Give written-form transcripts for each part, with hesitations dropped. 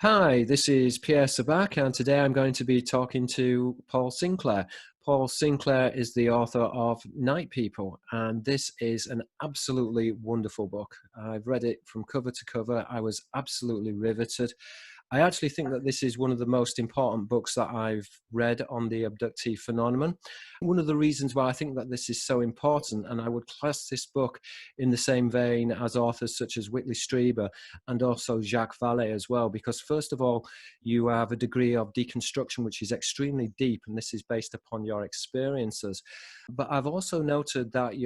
Hi, this is Pierre Sabak, and today I'm going to be talking to Paul Sinclair. Paul Sinclair is the author of Night People, and this is an absolutely wonderful book. I've read it from cover to cover. I was absolutely riveted. I actually think that this is one of the most important books that I've read on the abductee phenomenon. One of the reasons why I think that this is so important, and I would class this book in the same vein as authors such as Whitley Strieber and also Jacques Vallée as well, because first of all, you have a degree of deconstruction which is extremely deep, and this is based upon your experiences. But I've also noted that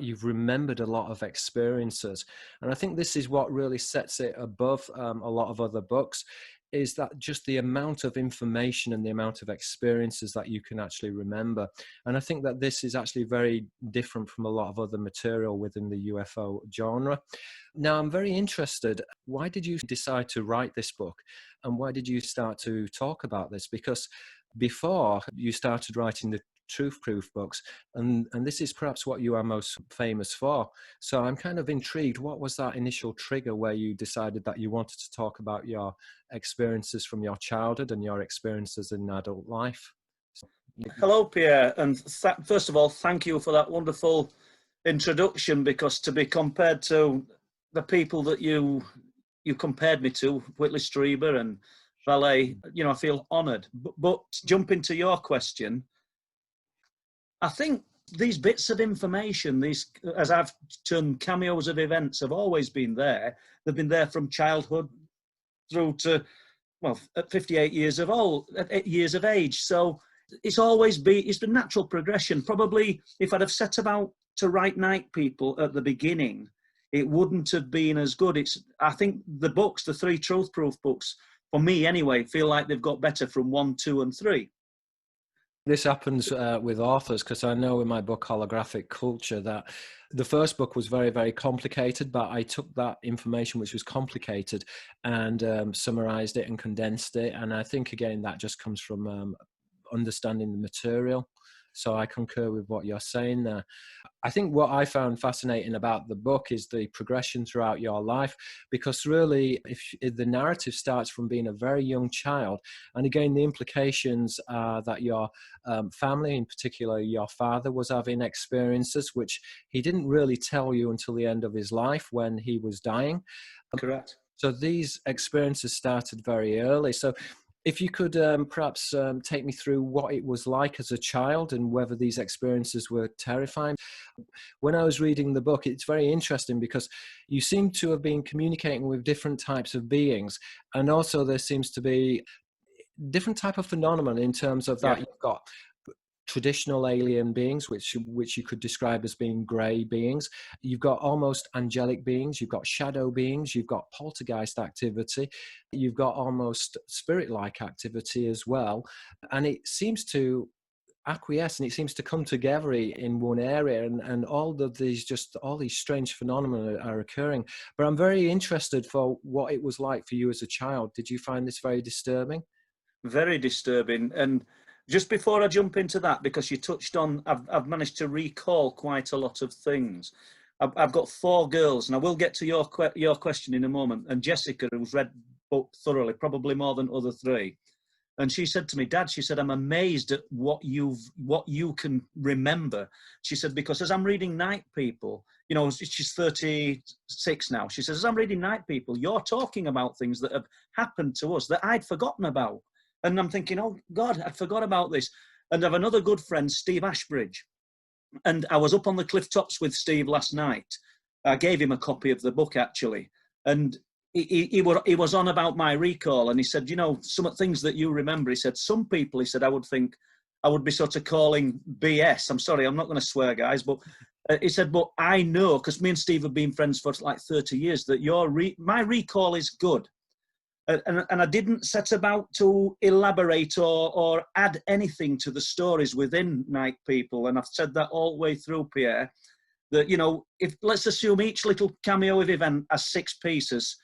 you've remembered a lot of experiences, and I think this is what really sets it above a lot of other books, is that just the amount of information and the amount of experiences that you can actually remember. And I think that this is actually very different from a lot of other material within the UFO genre. Now, I'm very interested, why did you decide to write this book, and why did you start to talk about this? Because before you started writing the truth proof books, and this is perhaps what you are most famous for. So I'm kind of intrigued, what was that initial trigger where you decided that you wanted to talk about your experiences from your childhood and your experiences in adult life? Hello, Pierre, and first of all, thank you for that wonderful introduction. Because to be compared to the people that you compared me to, Whitley Strieber and Vallée, I feel honoured. But jumping to your question, I think these bits of information, these, as I've termed cameos of events, have always been there. They've been there from childhood through to, well, at 58 years of old, at 8 years of age. So it's the natural progression. Probably if I'd have set about to write Night People at the beginning, it wouldn't have been as good. I think the books, the three truth proof books, for me anyway, feel like they've got better from 1, 2, and 3. This happens with authors, because I know in my book Holographic Culture that the first book was very, very complicated, but I took that information which was complicated and summarized it and condensed it. And I think, again, that just comes from understanding the material. So I concur with what you're saying there. I think what I found fascinating about the book is the progression throughout your life, because really, if the narrative starts from being a very young child, and again, the implications are that your family, in particular your father, was having experiences which he didn't really tell you until the end of his life when he was dying. Correct. So these experiences started very early. So if you could perhaps take me through what it was like as a child and whether these experiences were terrifying. When I was reading the book, it's very interesting because you seem to have been communicating with different types of beings. And also there seems to be different type of phenomenon in terms of that. Yeah. You've got traditional alien beings, which you could describe as being grey beings. You've got almost angelic beings. You've got shadow beings. You've got poltergeist activity. You've got almost spirit-like activity as well. And it seems to acquiesce, and it seems to come together in one area, and all these strange phenomena are occurring. But I'm very interested for what it was like for you as a child. Did you find this very disturbing? Very disturbing. And just before I jump into that, because you touched on, I've managed to recall quite a lot of things. I've got 4 girls, and I will get to your question in a moment. And Jessica, who's read book thoroughly, probably more than other 3, and she said to me, Dad, she said, I'm amazed at what you can remember. She said, because as I'm reading Night People, she's 36 now. She says, as I'm reading Night People, you're talking about things that have happened to us that I'd forgotten about. And I'm thinking, oh God, I forgot about this. And I have another good friend, Steve Ashbridge. And I was up on the cliff tops with Steve last night. I gave him a copy of the book, actually. And he was on about my recall. And he said, some things that you remember. He said, some people, he said, I would be sort of calling BS. I'm sorry, I'm not going to swear, guys. But he said, but I know, because me and Steve have been friends for like 30 years, that my recall is good. And I didn't set about to elaborate or add anything to the stories within Night People. And I've said that all the way through, Pierre, that, if let's assume each little cameo of event has 6 pieces,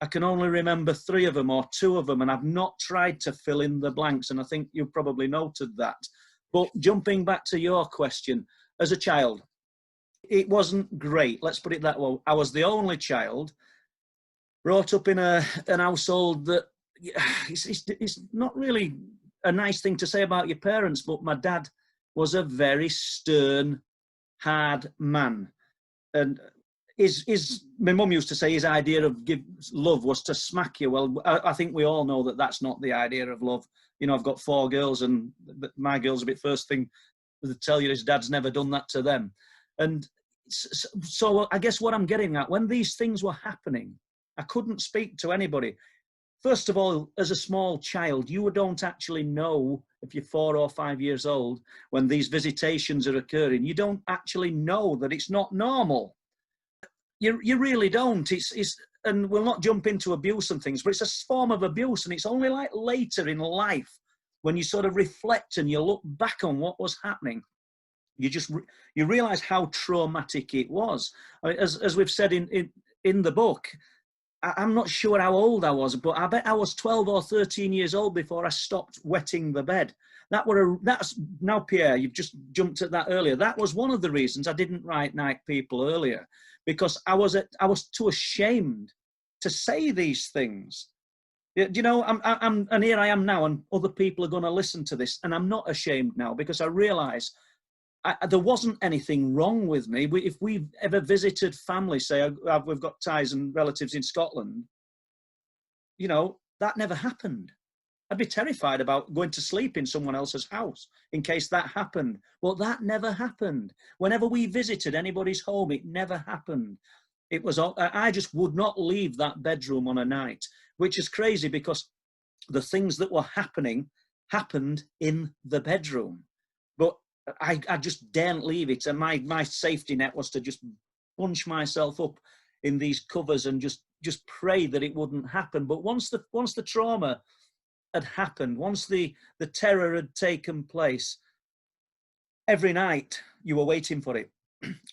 I can only remember 3 of them or 2 of them, and I've not tried to fill in the blanks. And I think you've probably noted that. But jumping back to your question, as a child, it wasn't great. Let's put it that way. I was the only child. brought up in an household that it's not really a nice thing to say about your parents, but my dad was a very stern, hard man. And my mum used to say his idea of love was to smack you. Well, I think we all know that that's not the idea of love. You know, I've got 4 girls, and my girls, a bit first thing they tell you is dad's never done that to them. And so I guess what I'm getting at, when these things were happening, I couldn't speak to anybody. First of all, as a small child, you don't actually know, if you're 4 or 5 years old, when these visitations are occurring, you don't actually know that it's not normal. You really don't. And we'll not jump into abuse and things, but it's a form of abuse, and it's only like later in life when you sort of reflect and you look back on what was happening, you realize how traumatic it was. I mean, as we've said in the book, I'm not sure how old I was, but I bet I was 12 or 13 years old before I stopped wetting the bed. That's now, Pierre, you've just jumped at that earlier. That was one of the reasons I didn't write Night People earlier, because I was too ashamed to say these things. You know, and here I am now, and other people are going to listen to this, and I'm not ashamed now because I realise there wasn't anything wrong with me. If we've ever visited family, say we've got ties and relatives in Scotland, you know, that never happened. I'd be terrified about going to sleep in someone else's house in case that happened. Well, that never happened. Whenever we visited anybody's home, it never happened. I just would not leave that bedroom on a night, which is crazy because the things that were happening happened in the bedroom. But I just daren't leave it. And my safety net was to just bunch myself up in these covers and just pray that it wouldn't happen. But once the trauma had happened, once the terror had taken place, every night you were waiting for it.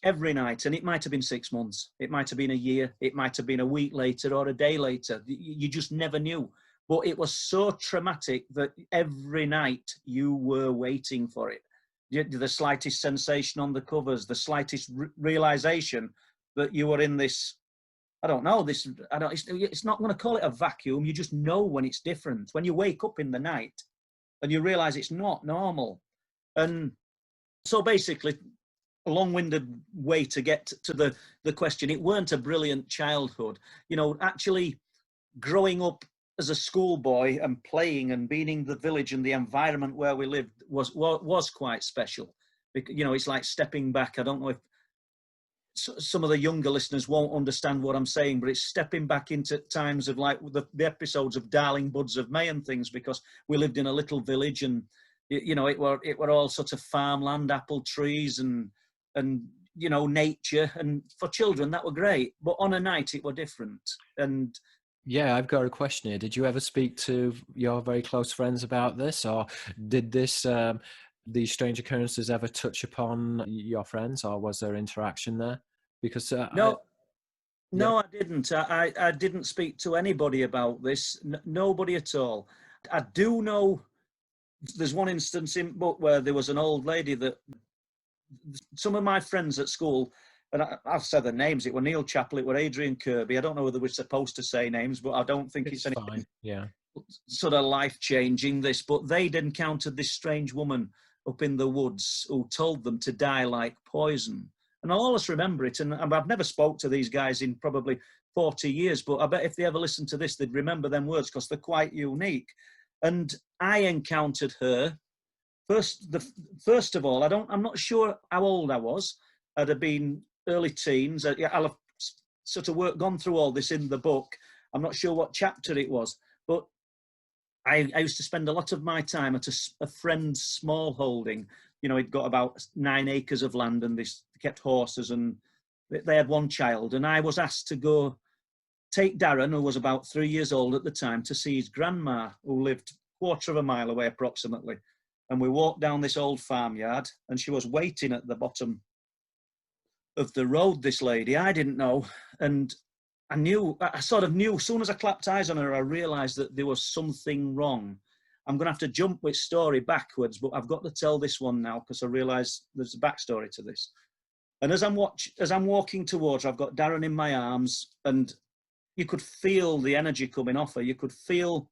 Every night. And it might have been 6 months. It might have been a year. It might have been a week later or a day later. You just never knew. But it was so traumatic that every night you were waiting for it. The slightest sensation on the covers, the slightest realization that you were in this, it's not going to call it a vacuum. You just know when it's different. When you wake up in the night and you realize it's not normal. And so basically, a long-winded way to get to the question, it weren't a brilliant childhood. You know, actually growing up as a schoolboy and playing and being in the village and the environment where we lived was quite special. You know, it's like stepping back. I don't know if some of the younger listeners won't understand what I'm saying, but it's stepping back into times of like the episodes of Darling Buds of May and things, because we lived in a little village and, you know, it were all sort of farmland, apple trees and, you know, nature. And for children, that were great. But on a night, it were different. And yeah, I've got a question here. Did you ever speak to your very close friends about this, or did these strange occurrences ever touch upon your friends, or was there interaction there? Because no, I didn't. I didn't speak to anybody about this. Nobody at all. I do know there's one instance in book where there was an old lady that some of my friends at school, and I've said their names, it were Neil Chappell, it were Adrian Kirby. I don't know whether we're supposed to say names, but I don't think it's anything fine. Yeah, sort of life-changing, this. But they'd encountered this strange woman up in the woods who told them to die like poison. And I'll always remember it. And I've never spoke to these guys in probably 40 years, but I bet if they ever listen to this, they'd remember them words because they're quite unique. And I encountered her first of all. I'm not sure how old I was. I'd have been early teens. I'll have sort of gone through all this in the book. I'm not sure what chapter it was, but I used to spend a lot of my time at a friend's small holding. You know, he'd got about 9 acres of land and they kept horses, and they had one child. And I was asked to go take Darren, who was about 3 years old at the time, to see his grandma, who lived a quarter of a mile away approximately. And we walked down this old farmyard, and she was waiting at the bottom of the road, this lady. I didn't know. And I sort of knew, as soon as I clapped eyes on her, I realised that there was something wrong. I'm going to have to jump with story backwards, but I've got to tell this one now because I realise there's a backstory to this. And as I'm walking towards her, I've got Darren in my arms, and, you could feel the energy coming off her. You could feel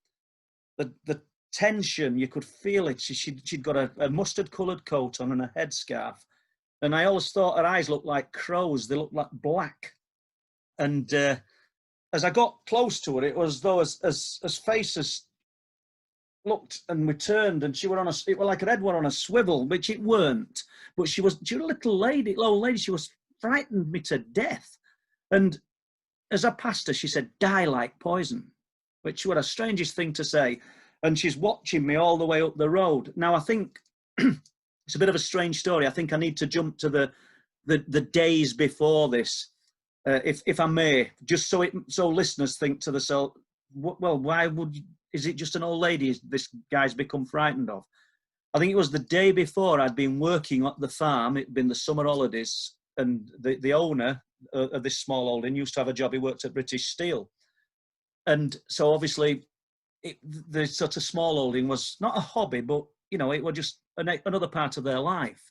the tension. You could feel it. She'd got a mustard-coloured coat on and a headscarf. And I always thought her eyes looked like crows. They looked like black. And as I got close to her, it was though as faces looked and we turned, and it was like her head were on a swivel, which it weren't. But she was a little old lady. She was frightened me to death. And as I passed her, she said, "Die like poison," which was the strangest thing to say. And she's watching me all the way up the road. Now, I think it's a bit of a strange story. I think I need to jump to the days before this, if I may, just so listeners think to themselves, well, is it just an old lady this guy's become frightened of? I think it was the day before I'd been working at the farm. It'd been the summer holidays, and the owner of this small holding used to have a job. He worked at British Steel. And so obviously the sort of small holding was not a hobby, but, it was just another part of their life.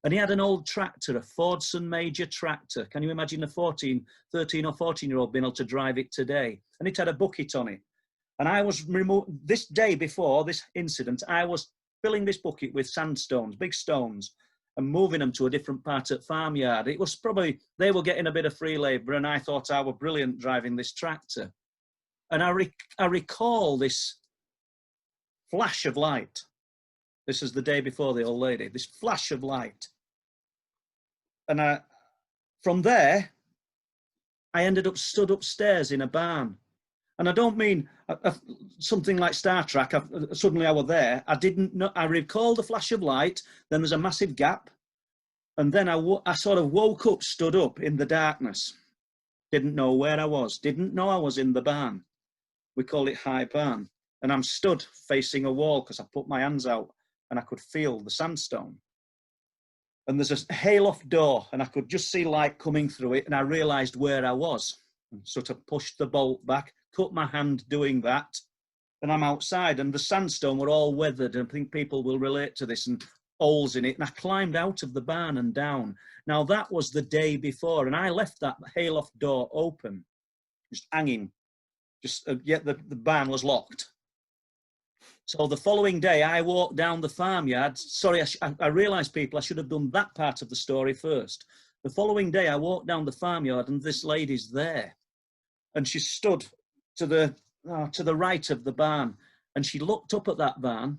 And he had an old tractor, a Fordson Major tractor. Can you imagine a 13 or 14-year-old being able to drive it today? And it had a bucket on it. And I was this day before this incident, I was filling this bucket with sandstones, big stones, and moving them to a different part of the farmyard. It was probably, they were getting a bit of free labour, and I thought I was brilliant driving this tractor. And I recall this flash of light. This is the day before the old lady, this flash of light. And from there, I ended up stood upstairs in a barn. And I don't mean something like Star Trek. Suddenly I was there. I didn't know. I recall the flash of light. Then there's a massive gap. And then I sort of woke up, stood up in the darkness. Didn't know where I was. Didn't know I was in the barn. We call it high barn. And I'm stood facing a wall because I put my hands out and I could feel the sandstone. And there's a hayloft door and I could just see light coming through it. And I realised where I was. And sort of pushed the bolt back, cut my hand doing that. And I'm outside, and the sandstone were all weathered. And I think people will relate to this, and holes in it. And I climbed out of the barn and down. Now that was the day before. And I left that hayloft door open, just hanging. Yet the barn was locked. So the following day, I walked down the farmyard. Sorry, I realised, people, I should have done that part of the story first. The following day, I walked down the farmyard, and this lady's there. And she stood to the right of the barn. And she looked up at that barn,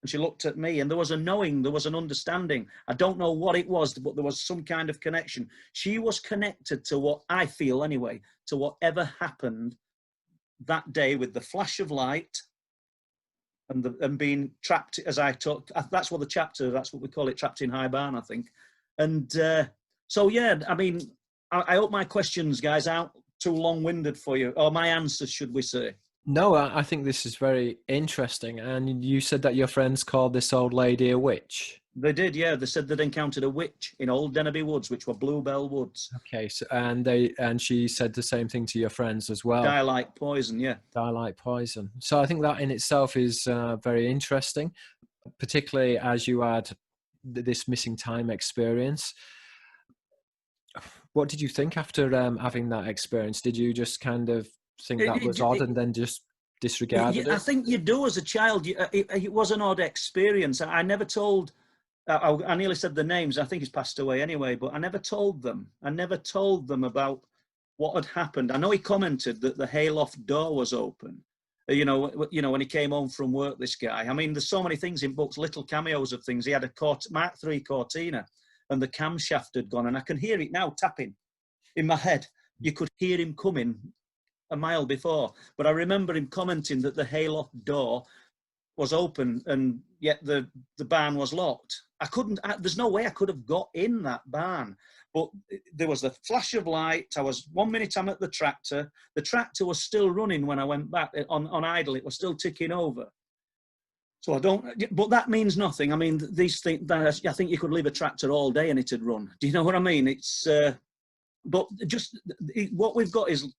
and she looked at me. And there was a knowing, there was an understanding. I don't know what it was, but there was some kind of connection. She was connected to what I feel, anyway, to whatever happened that day with the flash of light, and being trapped, as I talked. That's what we call it, trapped in high barn, I think. And so, yeah, I mean, I hope my questions, guys, aren't too long-winded for you, or my answers, should we say. No, I think this is very interesting. And you said that your friends called this old lady a witch. They did, yeah. They said they'd encountered a witch in Old Deneby Woods, which were Bluebell Woods. Okay, so and she said the same thing to your friends as well. Die like poison, yeah. Die like poison. So I think that in itself is very interesting, particularly as you had this missing time experience. What did you think after having that experience? Did you just kind of think that was odd and then just disregarded it? I think you do as a child. It was an odd experience. I never told... I nearly said the names. I think he's passed away anyway, but I never told them. I never told them about what had happened. I know he commented that the hayloft door was open. You know, when he came home from work, this guy. I mean, there's so many things in books, little cameos of things. He had a Mark III Cortina, and the camshaft had gone, and I can hear it now tapping in my head. You could hear him coming a mile before, but I remember him commenting that the hayloft door was open, and yet the barn was locked. There's no way I could have got in that barn, but there was a flash of light. I was 1 minute, I'm at the tractor. The tractor was still running when I went back on idle. It was still ticking over. So but that means nothing. I mean, these things, I think you could leave a tractor all day and it'd run. Do you know what I mean? It's, but just what we've got is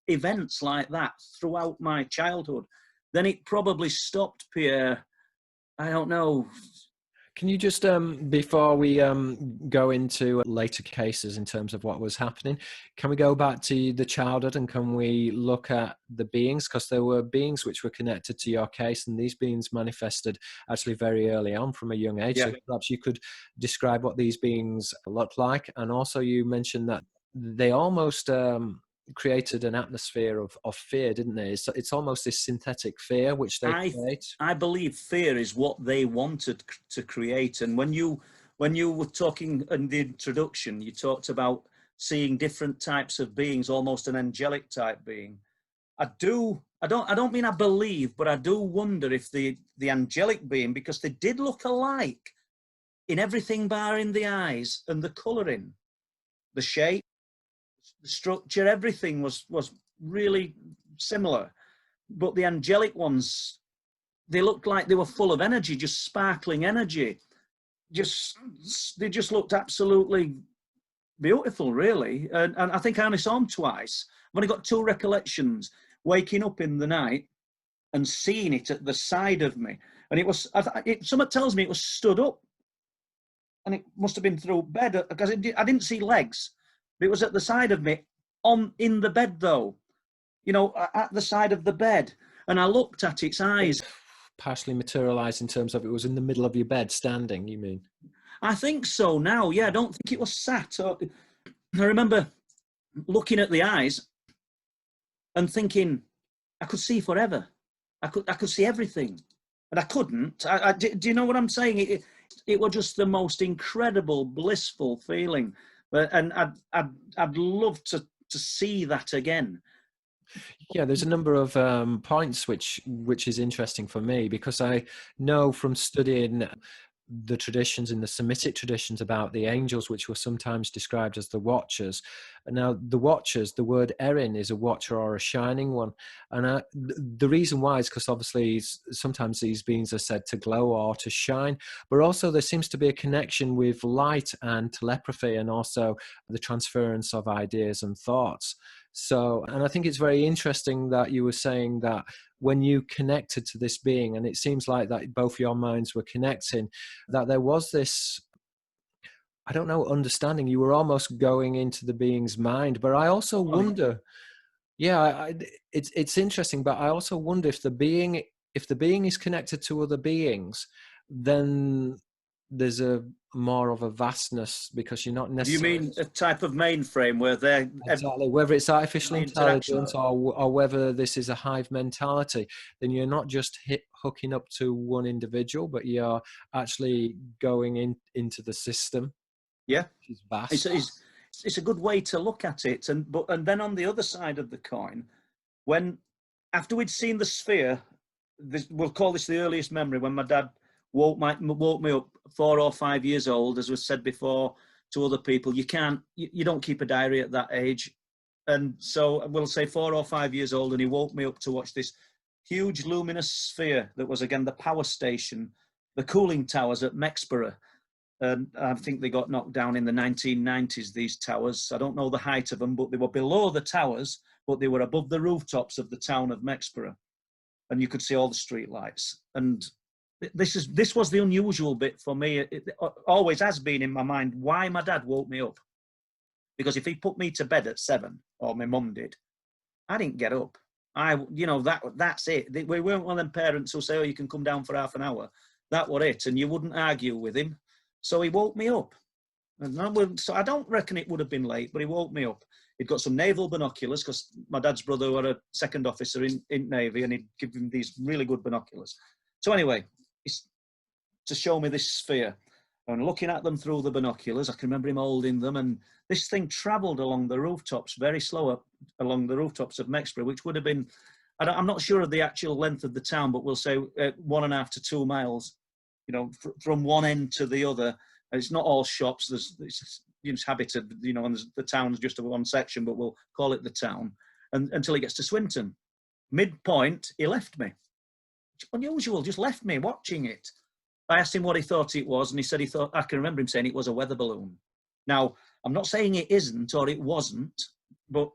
events like that throughout my childhood. Then it probably stopped, Pierre. I don't know. Can you just, before we go into later cases in terms of what was happening, can we go back to the childhood and can we look at the beings? Because there were beings which were connected to your case, and these beings manifested actually very early on from a young age. Yeah. So perhaps you could describe what these beings looked like. And also you mentioned that they almost created an atmosphere of fear, didn't they? It's almost this synthetic fear which they create. I believe fear is what they wanted to create. And when you were talking in the introduction, you talked about seeing different types of beings, almost an angelic type being. I don't mean I believe, but I do wonder if the angelic being, because they did look alike in everything barring the eyes and the colouring, the shape, the structure, everything was really similar. But the angelic ones, they looked like they were full of energy, just sparkling energy. They just looked absolutely beautiful, really. And I think I only saw them twice. I've only got two recollections: waking up in the night and seeing it at the side of me. And it was, someone tells me it was stood up, and it must have been through bed, because I didn't see legs. But it was at the side of me, in the bed though, you know, at the side of the bed. And I looked at its eyes. Partially materialized in terms of it was in the middle of your bed standing, you mean? I think so now, yeah. I don't think it was sat. I remember looking at the eyes and thinking, I could see forever. I could see everything. And I couldn't. Do you know what I'm saying? It was just the most incredible, blissful feeling. And I'd love to see that again. Yeah, there's a number of points which is interesting for me, because I know from studying the traditions in the Semitic traditions about the angels, which were sometimes described as the watchers. Now, the watchers, the word erin is a watcher or a shining one. And the reason why is because obviously sometimes these beings are said to glow or to shine, but also there seems to be a connection with light and telepathy, and also the transference of ideas and thoughts. So, and I think it's very interesting that you were saying that when you connected to this being, and it seems like that both your minds were connecting, that there was this, I don't know, understanding. You were almost going into the being's mind. But I also wonder, yeah, it's interesting, but I also wonder if the being is connected to other beings, then there's a more of a vastness, because you're not necessarily... You mean a type of mainframe where they're... Exactly. Whether it's artificial intelligence or whether this is a hive mentality, then you're not just hooking up to one individual, but you're actually going into the system. Yeah. Which is vast. It's a good way to look at it. And then on the other side of the coin, after we'd seen the sphere, we'll call this the earliest memory, when my dad woke me up 4 or 5 years old, as was said before to other people. You don't keep a diary at that age. And so we'll say 4 or 5 years old, and he woke me up to watch this huge luminous sphere that was, again, the power station, the cooling towers at Mexborough. And I think they got knocked down in the 1990s, these towers. I don't know the height of them, but they were below the towers, but they were above the rooftops of the town of Mexborough. And you could see all the street lights. And this was the unusual bit for me. It always has been in my mind why my dad woke me up. Because if he put me to bed at 7, or my mum did, I didn't get up. That's it. We weren't one of them parents who say, oh, you can come down for half an hour. That was it. And you wouldn't argue with him. So he woke me up. So I don't reckon it would have been late, but he woke me up. He'd got some naval binoculars, because my dad's brother was a second officer in Navy, and he'd give him these really good binoculars. So anyway, to show me this sphere, and looking at them through the binoculars, I can remember him holding them, and this thing travelled along the rooftops, very slow along the rooftops of Mexborough, which would have been, I'm not sure of the actual length of the town, but we'll say 1.5 to 2 miles, from one end to the other. And it's not all shops. It's habited, and the town's just one section, but we'll call it the town, and until he gets to Swinton. Midpoint, he left me. It's unusual, just left me watching it. I asked him what he thought it was, and he said I can remember him saying it was a weather balloon. Now, I'm not saying it isn't or it wasn't, but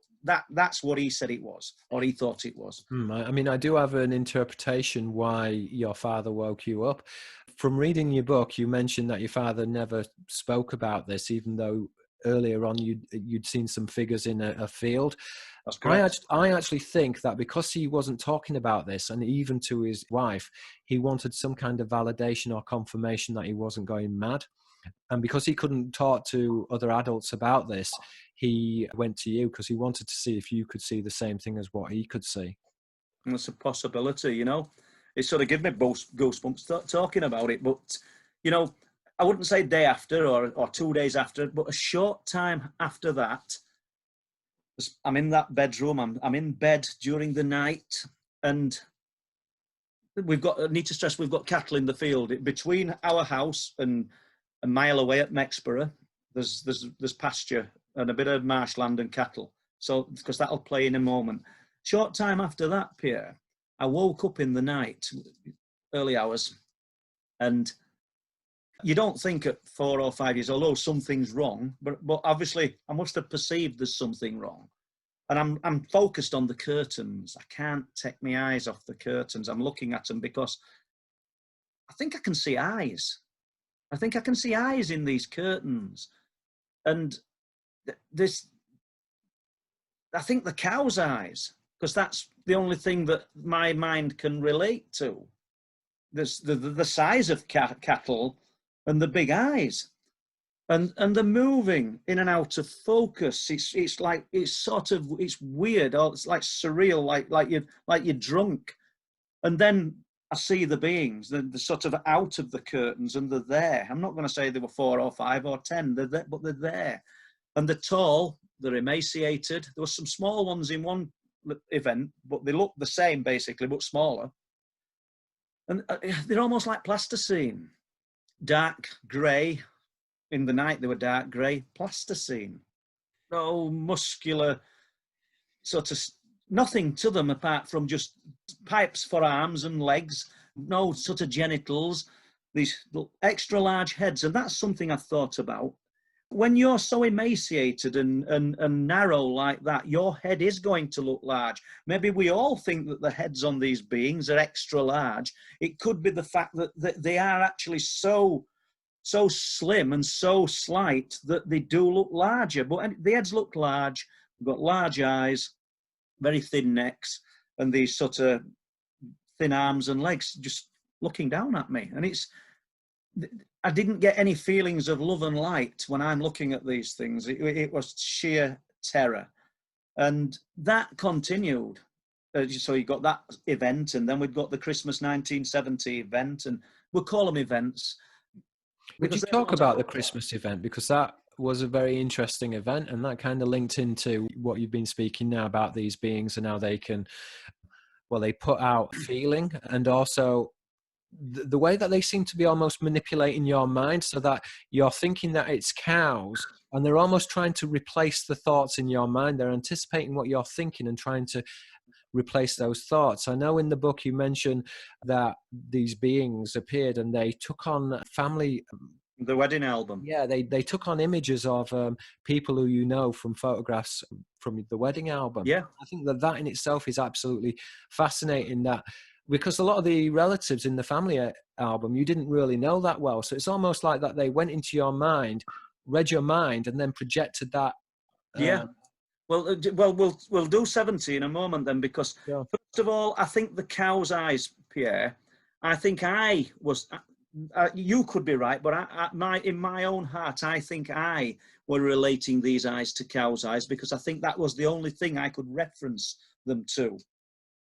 that's what he said it was, or he thought it was. I mean, I do have an interpretation why your father woke you up. from reading your book, you mentioned that your father never spoke about this, even though earlier on you'd seen some figures in a field. That's correct. I actually think that because he wasn't talking about this, and even to his wife, he wanted some kind of validation or confirmation that he wasn't going mad. And because he couldn't talk to other adults about this, he went to you because he wanted to see if you could see the same thing as what he could see. And it's a possibility, you know. It sort of gives me goosebumps talking about it. But, you know, I wouldn't say day after or 2 days after, but a short time after that, I'm in that bedroom. I'm in bed during the night, and I need to stress, we've got cattle in the field between our house and a mile away at Mexborough. There's pasture and a bit of marshland and cattle. So, because that'll play in a moment. Short time after that, Pierre, I woke up in the night, early hours, and you don't think at 4 or 5 years, although something's wrong, but obviously I must have perceived there's something wrong. And I'm focused on the curtains. I can't take my eyes off the curtains. I'm looking at them because I think I can see eyes. I think I can see eyes in these curtains. And I think the cow's eyes, because that's the only thing that my mind can relate to. There's the size of cattle and the big eyes. And they're moving in and out of focus. It's like, it's weird, or it's like surreal, like you're drunk. And then I see the beings, they're sort of out of the curtains, and they're there. I'm not going to say they were 4 or 5 or 10, they're there, but they're there. And they're tall, they're emaciated. There were some small ones in one event, but they look the same basically, but smaller. And they're almost like plasticine, dark grey. In the night, they were dark grey, plasticine. Oh, muscular, sort of nothing to them apart from just pipes for arms and legs, no sort of genitals, these extra large heads. And that's something I've thought about. When you're so emaciated and narrow like that, your head is going to look large. Maybe we all think that the heads on these beings are extra large. It could be the fact that they are actually so slim and so slight that they do look larger. But the heads look large. We've got large eyes, very thin necks, and these sort of thin arms and legs just looking down at me. And I didn't get any feelings of love and light when I'm looking at these things. It was sheer terror. And that continued. So you got that event, and then we've got the Christmas 1970 event, and we'll call them events. Would you talk about the Christmas event? Because that was a very interesting event, and that kind of linked into what you've been speaking now about these beings and how they can, well, they put out feeling, and also the way that they seem to be almost manipulating your mind so that you're thinking that it's cows, and they're almost trying to replace the thoughts in your mind. They're anticipating what you're thinking and trying to replace those thoughts. I know in the book you mentioned that these beings appeared and they took on family. The wedding album. Yeah, they took on images of people who you know from photographs from the wedding album. Yeah. I think that in itself is absolutely fascinating, that because a lot of the relatives in the family album you didn't really know that well. So it's almost like that they went into your mind, read your mind, and then projected that. Yeah. Well, we'll do 70 in a moment then, because first of all, I think the cow's eyes, Pierre, I think I was, you could be right, but in my own heart, I think I were relating these eyes to cow's eyes, because I think that was the only thing I could reference them to.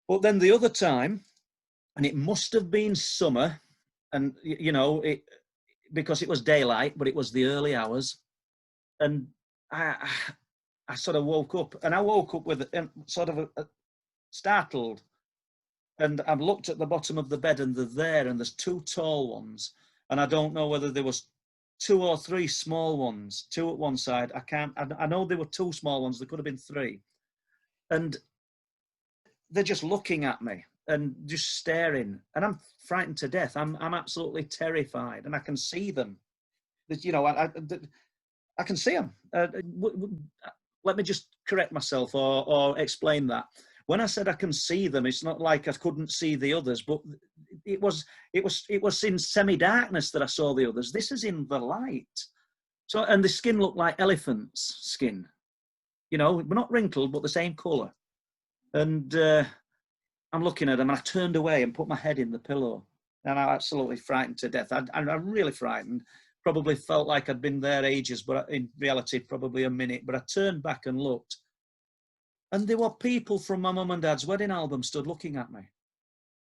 But then the other time, and it must have been summer, and you know, because it was daylight, but it was the early hours, and I sort of woke up, and I woke up with sort of a startled, and I've looked at the bottom of the bed, and they're there, and there's 2 tall ones, and I don't know whether there was 2 or 3 small ones, 2 at one side. I know there were 2 small ones. There could have been 3, and they're just looking at me and just staring, and I'm frightened to death. I'm absolutely terrified, and I can see them. You know, I can see them. Let me just correct myself or explain that. when I said I can see them, it's not like I couldn't see the others, but it was in semi-darkness that I saw the others. This is in the light. So, and the skin looked like elephant's skin. You know, we're not wrinkled, but the same colour. And I'm looking at them, and I turned away and put my head in the pillow. And I absolutely frightened to death. I'm really frightened. Probably felt like I'd been there ages, but in reality, probably a minute. But I turned back and looked. And there were people from my mum and dad's wedding album stood looking at me.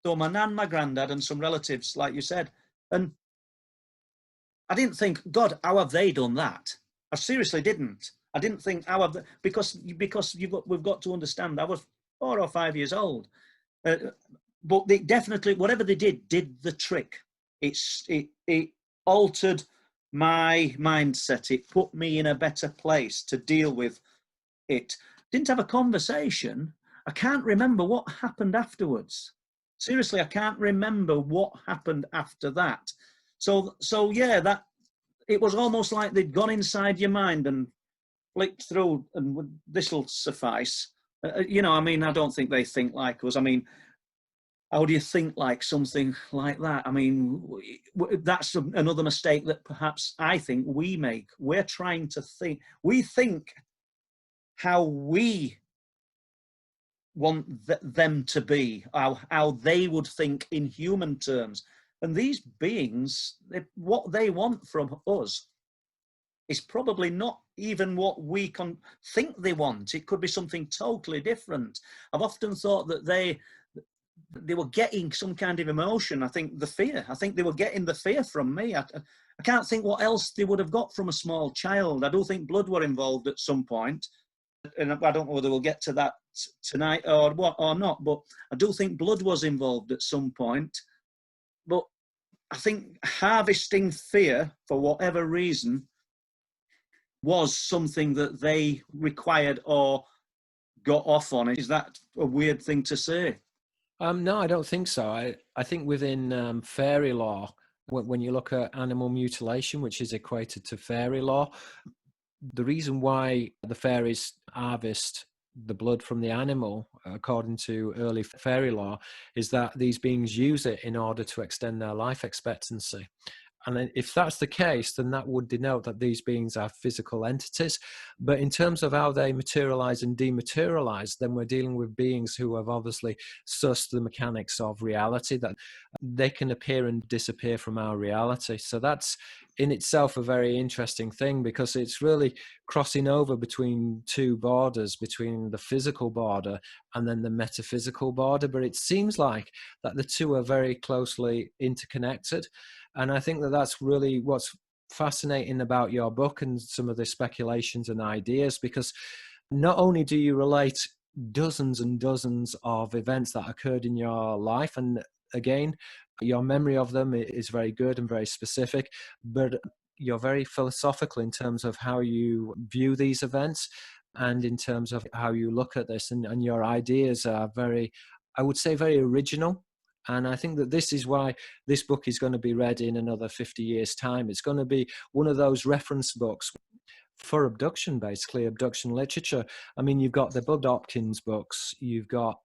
So my nan, my granddad, and some relatives, like you said. And I didn't think, God, how have they done that? I seriously didn't. I didn't think, how have they, because we've got to understand, I was 4 or 5 years old. But they definitely, whatever they did the trick. It altered my mindset. It put me in a better place to deal with it. Didn't have a conversation. I can't remember what happened afterwards. Seriously, I can't remember what happened after that. So yeah, that it was almost like they'd gone inside your mind and flicked through, and this'll suffice. You know, I mean, I don't think they think like us. I mean, how do you think like something like that? I mean, that's another mistake that perhaps I think we make. We're trying to think. We think how we want them to be, how they would think in human terms. And these beings, what they want from us is probably not even what we can think they want. It could be something totally different. I've often thought that they were getting some kind of emotion. I think the fear. I think they were getting the fear from me. I can't think what else they would have got from a small child. I do think blood were involved at some point. And I don't know whether we'll get to that tonight or what or not, but I do think blood was involved at some point. But I think harvesting fear for whatever reason was something that they required or got off on. Is that a weird thing to say? No, I don't think so. I think within fairy lore, when you look at animal mutilation, which is equated to fairy lore, the reason why the fairies harvest the blood from the animal, according to early fairy lore, is that these beings use it in order to extend their life expectancy. And if that's the case, then that would denote that these beings are physical entities. But in terms of how they materialize and dematerialize, then we're dealing with beings who have obviously sussed the mechanics of reality, that they can appear and disappear from our reality. So that's in itself a very interesting thing, because it's really crossing over between two borders, between the physical border and then the metaphysical border. But it seems like that the two are very closely interconnected. And I think that that's really what's fascinating about your book and some of the speculations and ideas, because not only do you relate dozens and dozens of events that occurred in your life, and again, your memory of them is very good and very specific, but you're very philosophical in terms of how you view these events and in terms of how you look at this, and your ideas are very, I would say, very original. And I think that this is why this book is going to be read in another 50 years' time. It's going to be one of those reference books for abduction, basically, abduction literature. I mean, you've got the Bud Hopkins books, you've got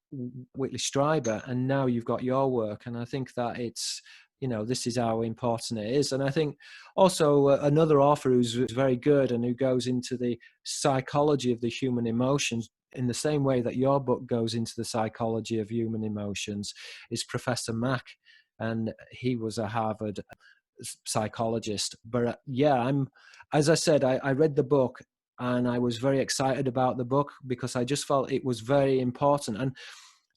Whitley Strieber, and now you've got your work. And I think that it's, you know, this is how important it is. And I think also another author who's very good and who goes into the psychology of the human emotions in the same way that your book goes into the psychology of human emotions is Professor Mack. And he was a Harvard psychologist. But yeah, as I said, I read the book and I was very excited about the book because I just felt it was very important. And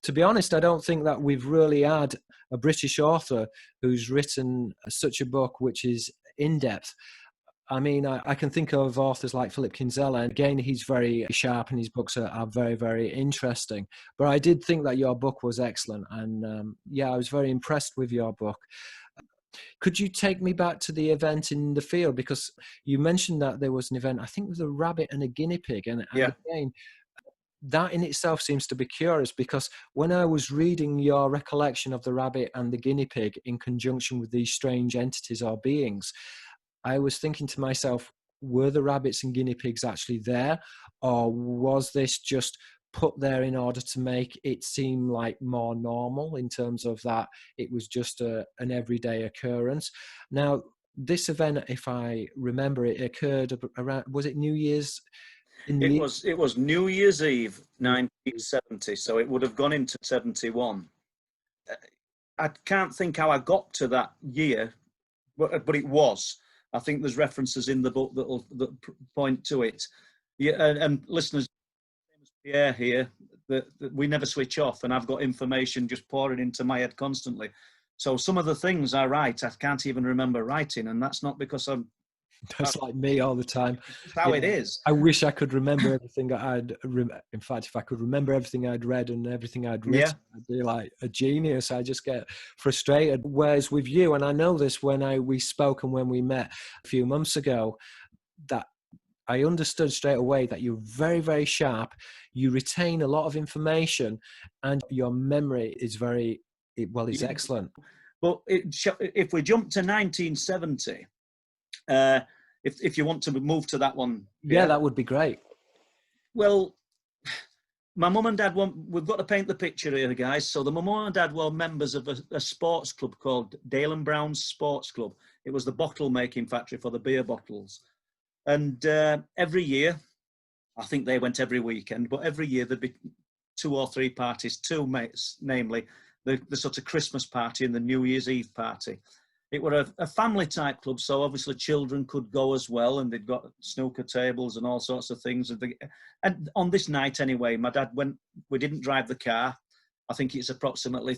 to be honest, I don't think that we've really had a British author who's written such a book which is in-depth. I mean, I can think of authors like Philip Kinsella, and again, he's very sharp and his books are very, very interesting. But I did think that your book was excellent. And yeah, I was very impressed with your book. Could you take me back to the event in the field? Because you mentioned that there was an event, I think with a rabbit and a guinea pig. And Yeah. again, that in itself seems to be curious, because when I was reading your recollection of the rabbit and the guinea pig in conjunction with these strange entities or beings, I was thinking to myself, were the rabbits and guinea pigs actually there? Or was this just put there in order to make it seem like more normal, in terms of that it was just an everyday occurrence. Now, this event, if I remember, it occurred around, was it New Year's? It was New Year's Eve, 1970, so it would have gone into 71. I can't think how I got to that year, but it was. I think there's references in the book that point to it. Yeah, and listeners, Pierre here, that we never switch off, and I've got information just pouring into my head constantly. So some of the things I write, I can't even remember writing, and that's not because I'm... That's like me all the time. It's how it is. I wish I could remember everything in fact, if I could remember everything I'd read and everything I'd written, I'd be like a genius. I just get frustrated. Whereas with you, and I know this when we spoke and when we met a few months ago, that I understood straight away that you're very, very sharp. You retain a lot of information, and your memory is is excellent. But if we jump to 1970, if you want to move to that one. Yeah, that would be great. Well, my mum and dad we've got to paint the picture here, guys. So the mum and dad were members of a sports club called Dale and Brown's Sports Club. It was the bottle making factory for the beer bottles. And every year, I think they went every weekend, but every year there'd be 2 or 3 parties, 2 mates, namely the sort of Christmas party and the New Year's Eve party. It were a family type club, so obviously children could go as well, and they'd got snooker tables and all sorts of things. And on this night anyway, my dad went, we didn't drive the car. I think it's approximately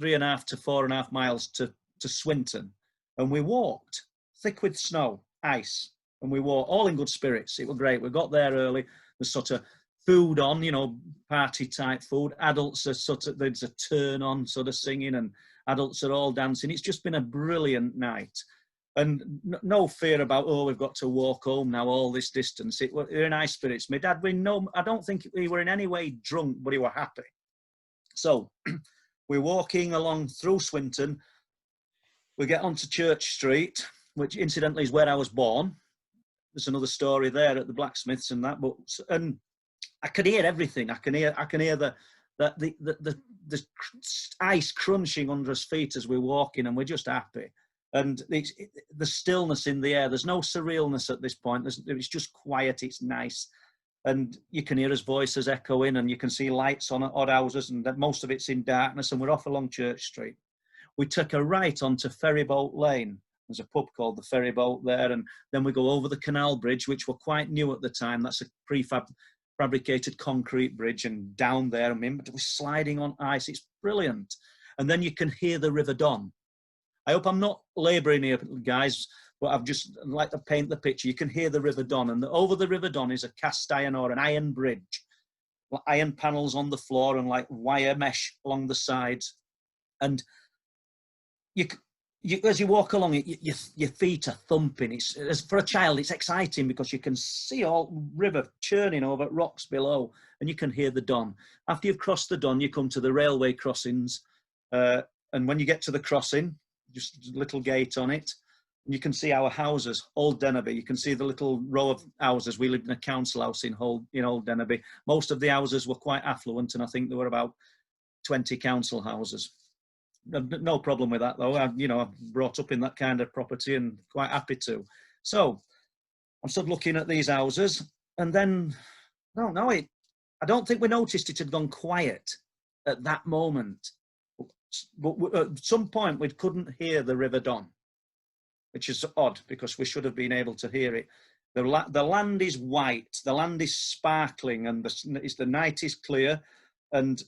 3.5 to 4.5 miles to Swinton. And we walked, thick with snow, ice, and we walked all in good spirits. It was great. We got there early. There's sort of food on, party type food. Adults are there's a turn on sort of singing, and adults are all dancing. It's just been a brilliant night. And no fear about, we've got to walk home now all this distance. We're in high spirits. My dad, I don't think we were in any way drunk, but we were happy. So we're walking along through Swinton. We get onto Church Street, which incidentally is where I was born. There's another story there at the blacksmiths and that, and I could hear everything. I can hear the ice crunching under us feet as we're walking, and we're just happy. And the stillness in the air, there's no surrealness at this point. It's just quiet, it's nice. And you can hear his voices echoing, and you can see lights on odd houses, and most of it's in darkness, and we're off along Church Street. We took a right onto Ferryboat Lane. There's a pub called the Ferryboat there, and then we go over the canal bridge, which were quite new at the time. That's a fabricated concrete bridge, and down there, we're sliding on ice. It's brilliant. And then you can hear the River Don. I hope I'm not labouring here, guys, but I've just like to paint the picture. You can hear the River Don, and over the River Don is a cast iron or an iron bridge, iron panels on the floor and like wire mesh along the sides. And as you walk along it, your feet are thumping. For a child, it's exciting because you can see all river churning over rocks below, and you can hear the Don. After you've crossed the Don, you come to the railway crossings, and when you get to the crossing, just a little gate on it, and you can see our houses, Old Dennerby. You can see the little row of houses. We lived in a council house in Old Dennerby. Most of the houses were quite affluent, and I think there were about 20 council houses. No problem with that, though. I've brought up in that kind of property and quite happy to. So I'm stood looking at these houses, and then I don't think we noticed it had gone quiet at that moment. But at some point we couldn't hear the River Don, which is odd because we should have been able to hear it. The land is white, the land is sparkling, and the night is clear, and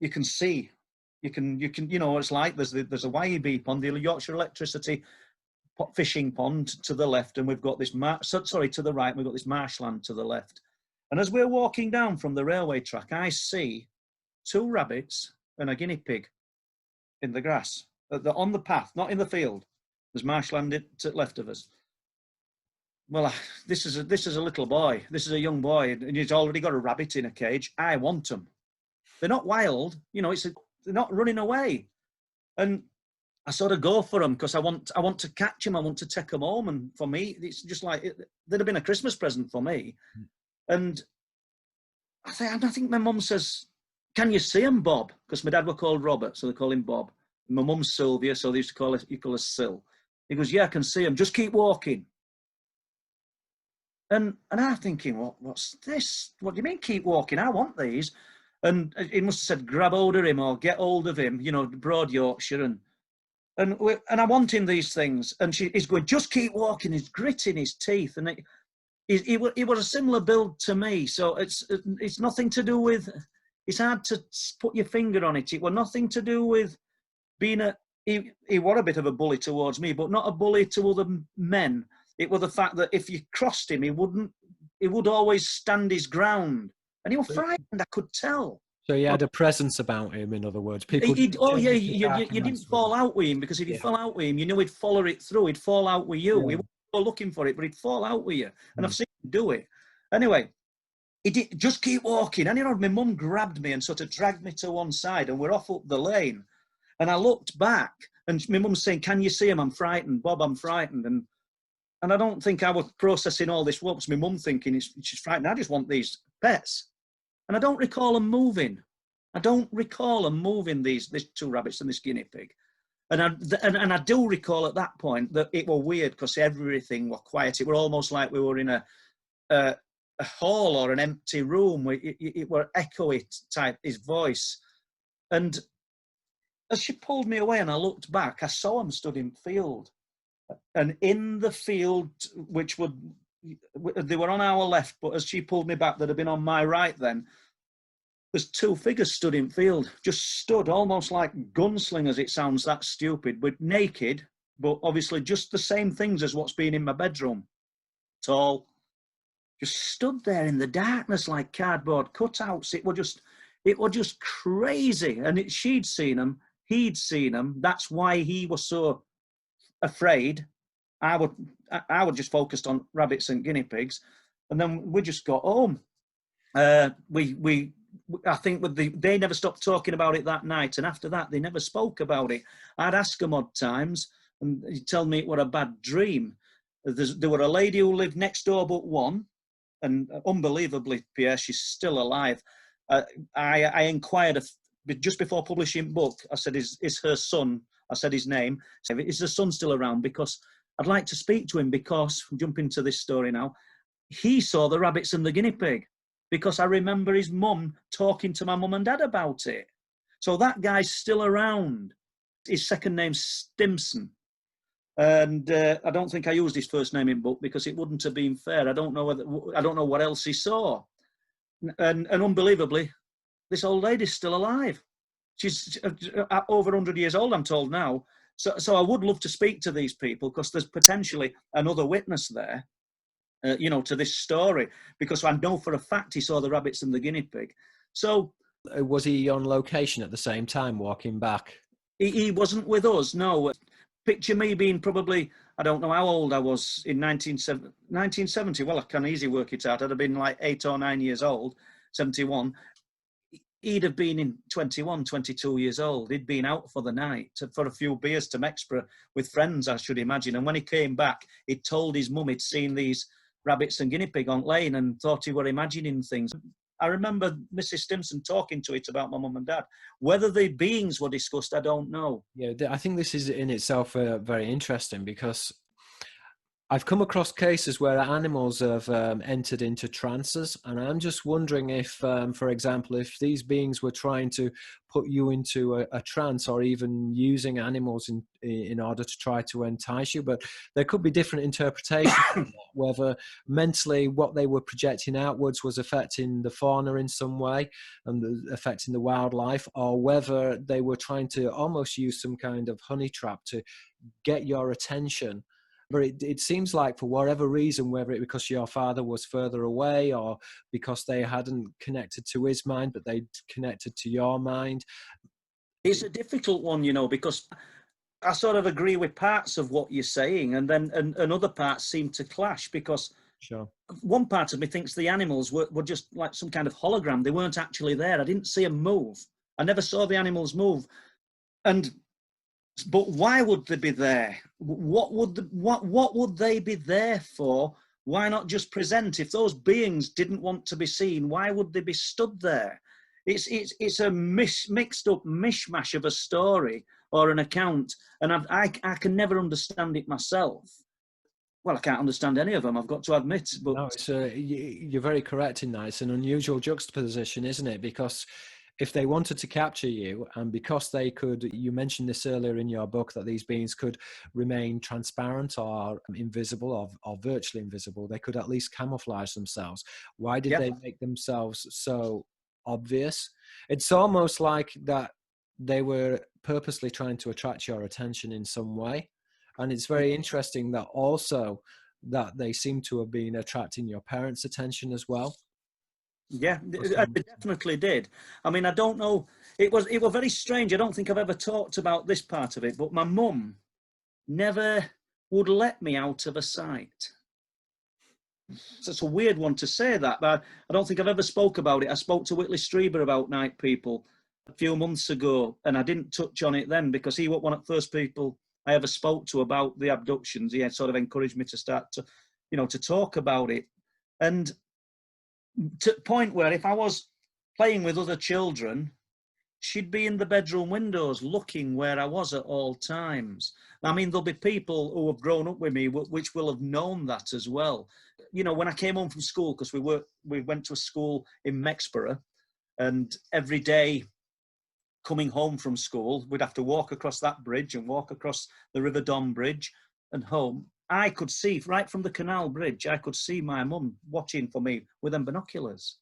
you can see. You can it's like there's a YEB pond, the Yorkshire Electricity fishing pond to the left, and we've got this to the right, we've got this marshland to the left. And as we're walking down from the railway track, I see 2 rabbits and a guinea pig in the grass, on the path, not in the field. There's marshland to the left of us. Well, this is a little boy. This is a young boy, and he's already got a rabbit in a cage. I want them. They're not wild, they're not running away. And I sort of go for them because I want to catch them. I want to take them home. And for me, it's just like, they'd have been a Christmas present for me. And I think my mum says, can you see him, Bob? Because my dad were called Robert, so they call him Bob. My mum's Sylvia, so they used to call us Sil. He goes, yeah, I can see him. Just keep walking. And I'm thinking, what's this? What do you mean keep walking? I want these. And he must have said, grab hold of him or get hold of him, you know, Broad Yorkshire. And I'm wanting these things. And he's going, just keep walking. He's gritting his teeth. And he was a similar build to me. So it's nothing to do with, it's hard to put your finger on it. It was nothing to do with being he was a bit of a bully towards me, but not a bully to other men. It was the fact that if you crossed him, he would always stand his ground. And he was frightened, I could tell. So he had a presence about him, in other words. People. You didn't fall out with him, because if you fell out with him, you knew he'd follow it through. He'd fall out with you. Yeah. He wouldn't go looking for it, but he'd fall out with you. And I've seen him do it. Anyway, he did just keep walking. And you know, my mum grabbed me and sort of dragged me to one side, and we're off up the lane. And I looked back, and my mum's saying, "Can you see him? I'm frightened, Bob. I'm frightened." And I don't think I was processing all this. What was my mum thinking? She's frightened. I just want these pets. And I don't recall them moving. I don't recall them moving, these two rabbits and this guinea pig. And I do recall at that point that it was weird, because everything was quiet. It was almost like we were in a hall or an empty room. It were echoey type, his voice. And as she pulled me away and I looked back, I saw him stood in field. And in the field, they were on our left, but as she pulled me back, they'd have been on my right then. There's two figures stood in field, just stood almost like gunslingers. It sounds that stupid, but naked, but obviously just the same things as what's been in my bedroom. Tall, just stood there in the darkness like cardboard cutouts. It was just crazy. And she'd seen them, he'd seen them. That's why he was so afraid. I would just focused on rabbits and guinea pigs, and then we just got home. I think they never stopped talking about it that night, and after that they never spoke about it. I'd ask them odd times, and he'd tell me it was a bad dream. There were a lady who lived next door but one, and unbelievably, Pierre, she's still alive. I inquired just before publishing book. I said, "Is her son?" I said his name. I said, "Is the son still around? Because I'd like to speak to him." Because, jump into this story now, he saw the rabbits and the guinea pig. Because I remember his mum talking to my mum and dad about it. So that guy's still around. His second name's Stimson. And I don't think I used his first name in book because it wouldn't have been fair. I don't know what else he saw. And unbelievably, this old lady's still alive. She's over 100 years old, I'm told now. So I would love to speak to these people, because there's potentially another witness there. To this story, because I know for a fact he saw the rabbits and the guinea pig. So was he on location at the same time walking back? He wasn't with us, no. Picture me being probably, I don't know how old I was in 1970. Well, I can easily work it out. I'd have been like 8 or 9 years old, 71. He'd have been in 21, 22 years old. He'd been out for the night for a few beers to Mexborough with friends, I should imagine. And when he came back, he'd told his mum he'd seen these rabbits and guinea pig on lane and thought he were imagining things. I remember Mrs. Stimson talking to it about my mum and dad. Whether the beings were discussed, I don't know. Yeah, I think this is in itself very interesting, because I've come across cases where animals have entered into trances, and I'm just wondering if, for example, if these beings were trying to put you into a trance, or even using animals in order to try to entice you. But there could be different interpretations, whether mentally what they were projecting outwards was affecting the fauna in some way and affecting the wildlife, or whether they were trying to almost use some kind of honey trap to get your attention. But it seems like, for whatever reason, whether it because your father was further away, or because they hadn't connected to his mind, but they connected to your mind. It's a difficult one, because I sort of agree with parts of what you're saying, and then and other parts seem to clash, because sure, one part of me thinks the animals were just like some kind of hologram. They weren't actually there. I didn't see them move. I never saw the animals move. But why would they be there? What would they be there for? Why not just present? If those beings didn't want to be seen, why would they be stood there? It's a mixed up mishmash of a story or an account, and I can never understand it myself. Well, I can't understand any of them, I've got to admit. But No, you're very correct in that. It's an unusual juxtaposition, isn't it? Because if they wanted to capture you, and because they could, you mentioned this earlier in your book, that these beings could remain transparent or invisible or virtually invisible, they could at least camouflage themselves. Why did they make themselves so obvious? It's almost like that they were purposely trying to attract your attention in some way. And it's very interesting that also that they seem to have been attracting your parents' attention as well. Yeah, it definitely did. I mean, I don't know. It was very strange. I don't think I've ever talked about this part of it, but my mum never would let me out of her sight. So it's a weird one to say that, but I don't think I've ever spoke about it. I spoke to Whitley Strieber about Night People a few months ago, and I didn't touch on it then because he was one of the first people I ever spoke to about the abductions. He had sort of encouraged me to start to, to talk about it. And to the point where if I was playing with other children, she'd be in the bedroom windows looking where I was at all times. I mean, there'll be people who have grown up with me which will have known that as well. When I came home from school, because we went to a school in Mexborough, and every day coming home from school, we'd have to walk across that bridge and walk across the River Don Bridge and home. I could see, right from the canal bridge, I could see my mum watching for me with them binoculars.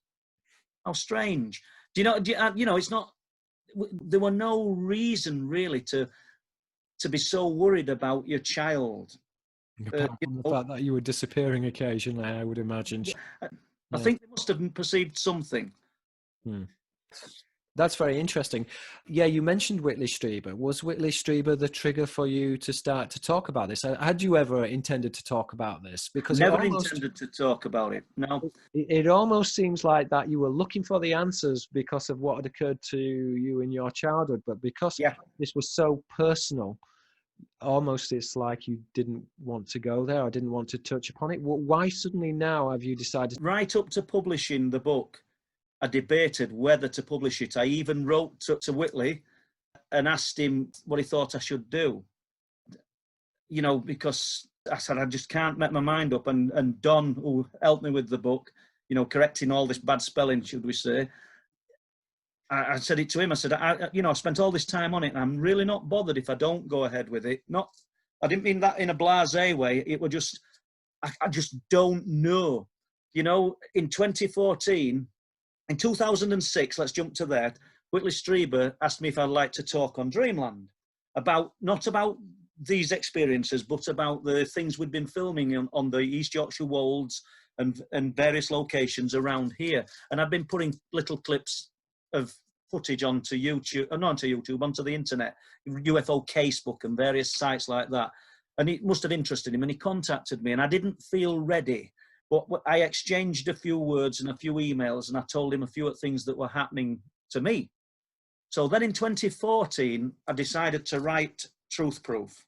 How strange. It's not, there were no reason really to be so worried about your child. Apart from the fact that you were disappearing occasionally, I would imagine. I think they must have perceived something. That's very interesting. Yeah, you mentioned Whitley Strieber. Was Whitley Strieber the trigger for you to start to talk about this? Had you ever intended to talk about this? Because never intended to talk about it. No. It almost seems like that you were looking for the answers because of what had occurred to you in your childhood, but because this was so personal, almost it's like you didn't want to go there or didn't want to touch upon it. Why suddenly now have you decided? Right up to publishing the book, I debated whether to publish it. I even wrote to Whitley and asked him what he thought I should do. Because I said, I just can't make my mind up. And Don, who helped me with the book, correcting all this bad spelling, should we say, I said it to him. I said, I spent all this time on it, and I'm really not bothered if I don't go ahead with it. I didn't mean that in a blasé way. It was just, I just don't know. In 2014, in 2006, let's jump to that, Whitley Strieber asked me if I'd like to talk on Dreamland not about these experiences, but about the things we'd been filming on the East Yorkshire Wolds and various locations around here. And I've been putting little clips of footage onto YouTube, onto the internet, UFO Casebook and various sites like that. And it must have interested him, and he contacted me, and I didn't feel ready. But I exchanged a few words and a few emails, and I told him a few things that were happening to me. So then in 2014, I decided to write Truth Proof.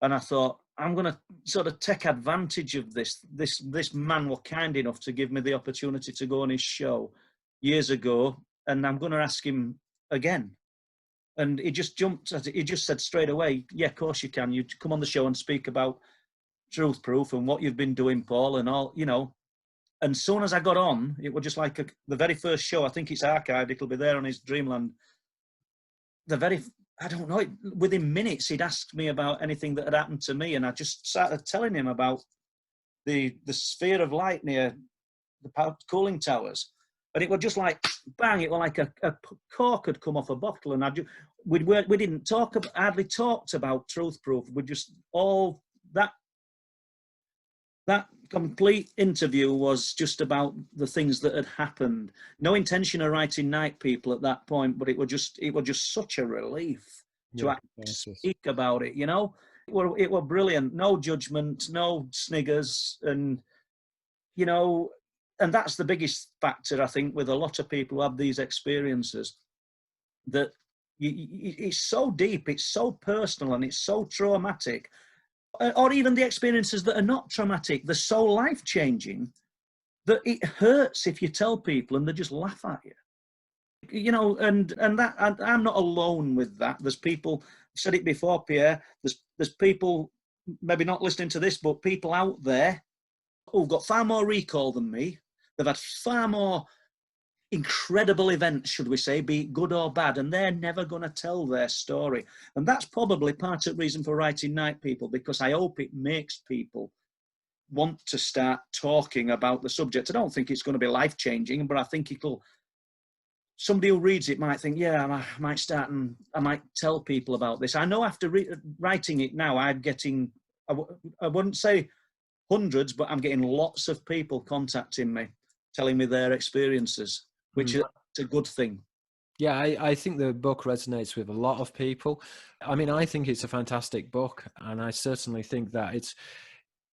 And I thought, I'm going to sort of take advantage of this. This man was kind enough to give me the opportunity to go on his show years ago, and I'm going to ask him again. And he just jumped at it. He just said straight away, yeah, of course you can. You come on the show and speak about Truth Proof and what you've been doing, Paul, and all, And as soon as I got on, it was just like the very first show. I think it's archived. It'll be there on his Dreamland. I don't know, within minutes, he'd asked me about anything that had happened to me. And I just started telling him about the sphere of light near the power cooling towers. And it was just like, bang, it was like a cork had come off a bottle. And we didn't hardly talked about Truth Proof. We just all that complete interview was just about the things that had happened. No intention of writing Night People at that point, but it was just such a relief to actually speak about it. It was brilliant. No judgment, no sniggers, and and that's the biggest factor, I think, with a lot of people who have these experiences. That it's so deep, it's so personal, and it's so traumatic. or even the experiences that are not traumatic, they're so life-changing that it hurts if you tell people and they just laugh at you. You know, and that, I'm not alone with that. There's people, I've said it before, Pierre, there's people, maybe not listening to this, but people out there who've got far more recall than me. They've had far more incredible events, should we say, be it good or bad, and they're never going to tell their story. And that's probably part of the reason for writing Night People, because I hope it makes people want to start talking about the subject. I don't think it's going to be life-changing, but I think it'll, somebody who reads it might think, yeah, I might start and I might tell people about this. I know after writing it now, I'm getting, I wouldn't say hundreds, but I'm getting lots of people contacting me, telling me their experiences, which is a good thing. Yeah, I think the book resonates with a lot of people. I mean, I think it's a fantastic book, and I certainly think that it's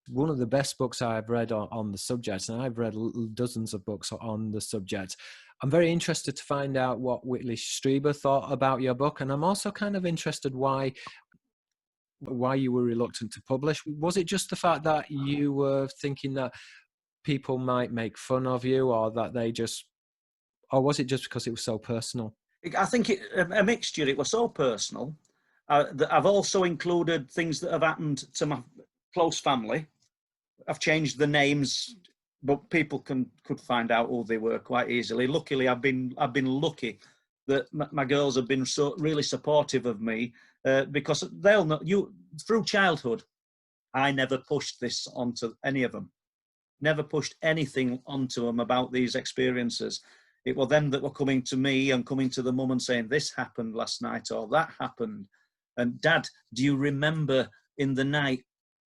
one of the best books I've read on the subject, and I've read dozens of books on the subject. I'm very interested to find out what Whitley Strieber thought about your book, and I'm also kind of interested why you were reluctant to publish. Was it just the fact that you were thinking that people might make fun of you, or that they just, or was it just because it was so personal? I think a mixture. It was so personal. That I've also included things that have happened to my close family. I've changed the names, but people could find out who they were quite easily. Luckily, I've been lucky that my girls have been so really supportive of me, because they'll know you through childhood. I never pushed this onto any of them. Never pushed anything onto them about these experiences. It was them that were coming to me and coming to the mum and saying, this happened last night or that happened. And Dad, do you remember in the night,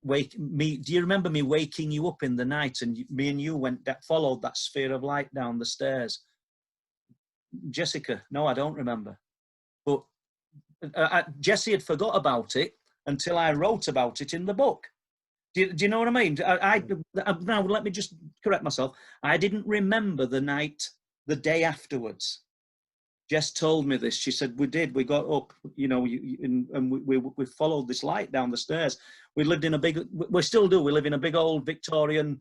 do you remember me waking you up in the night and me and you followed that sphere of light down the stairs? Jessica, no, I don't remember. But Jessie had forgot about it until I wrote about it in the book. Do you know what I mean? Now, let me just correct myself. I didn't remember the night, the day afterwards. Jess told me this. She said, we did. We got up, you know, and we followed this light down the stairs. We lived in we still do. We live in a big old Victorian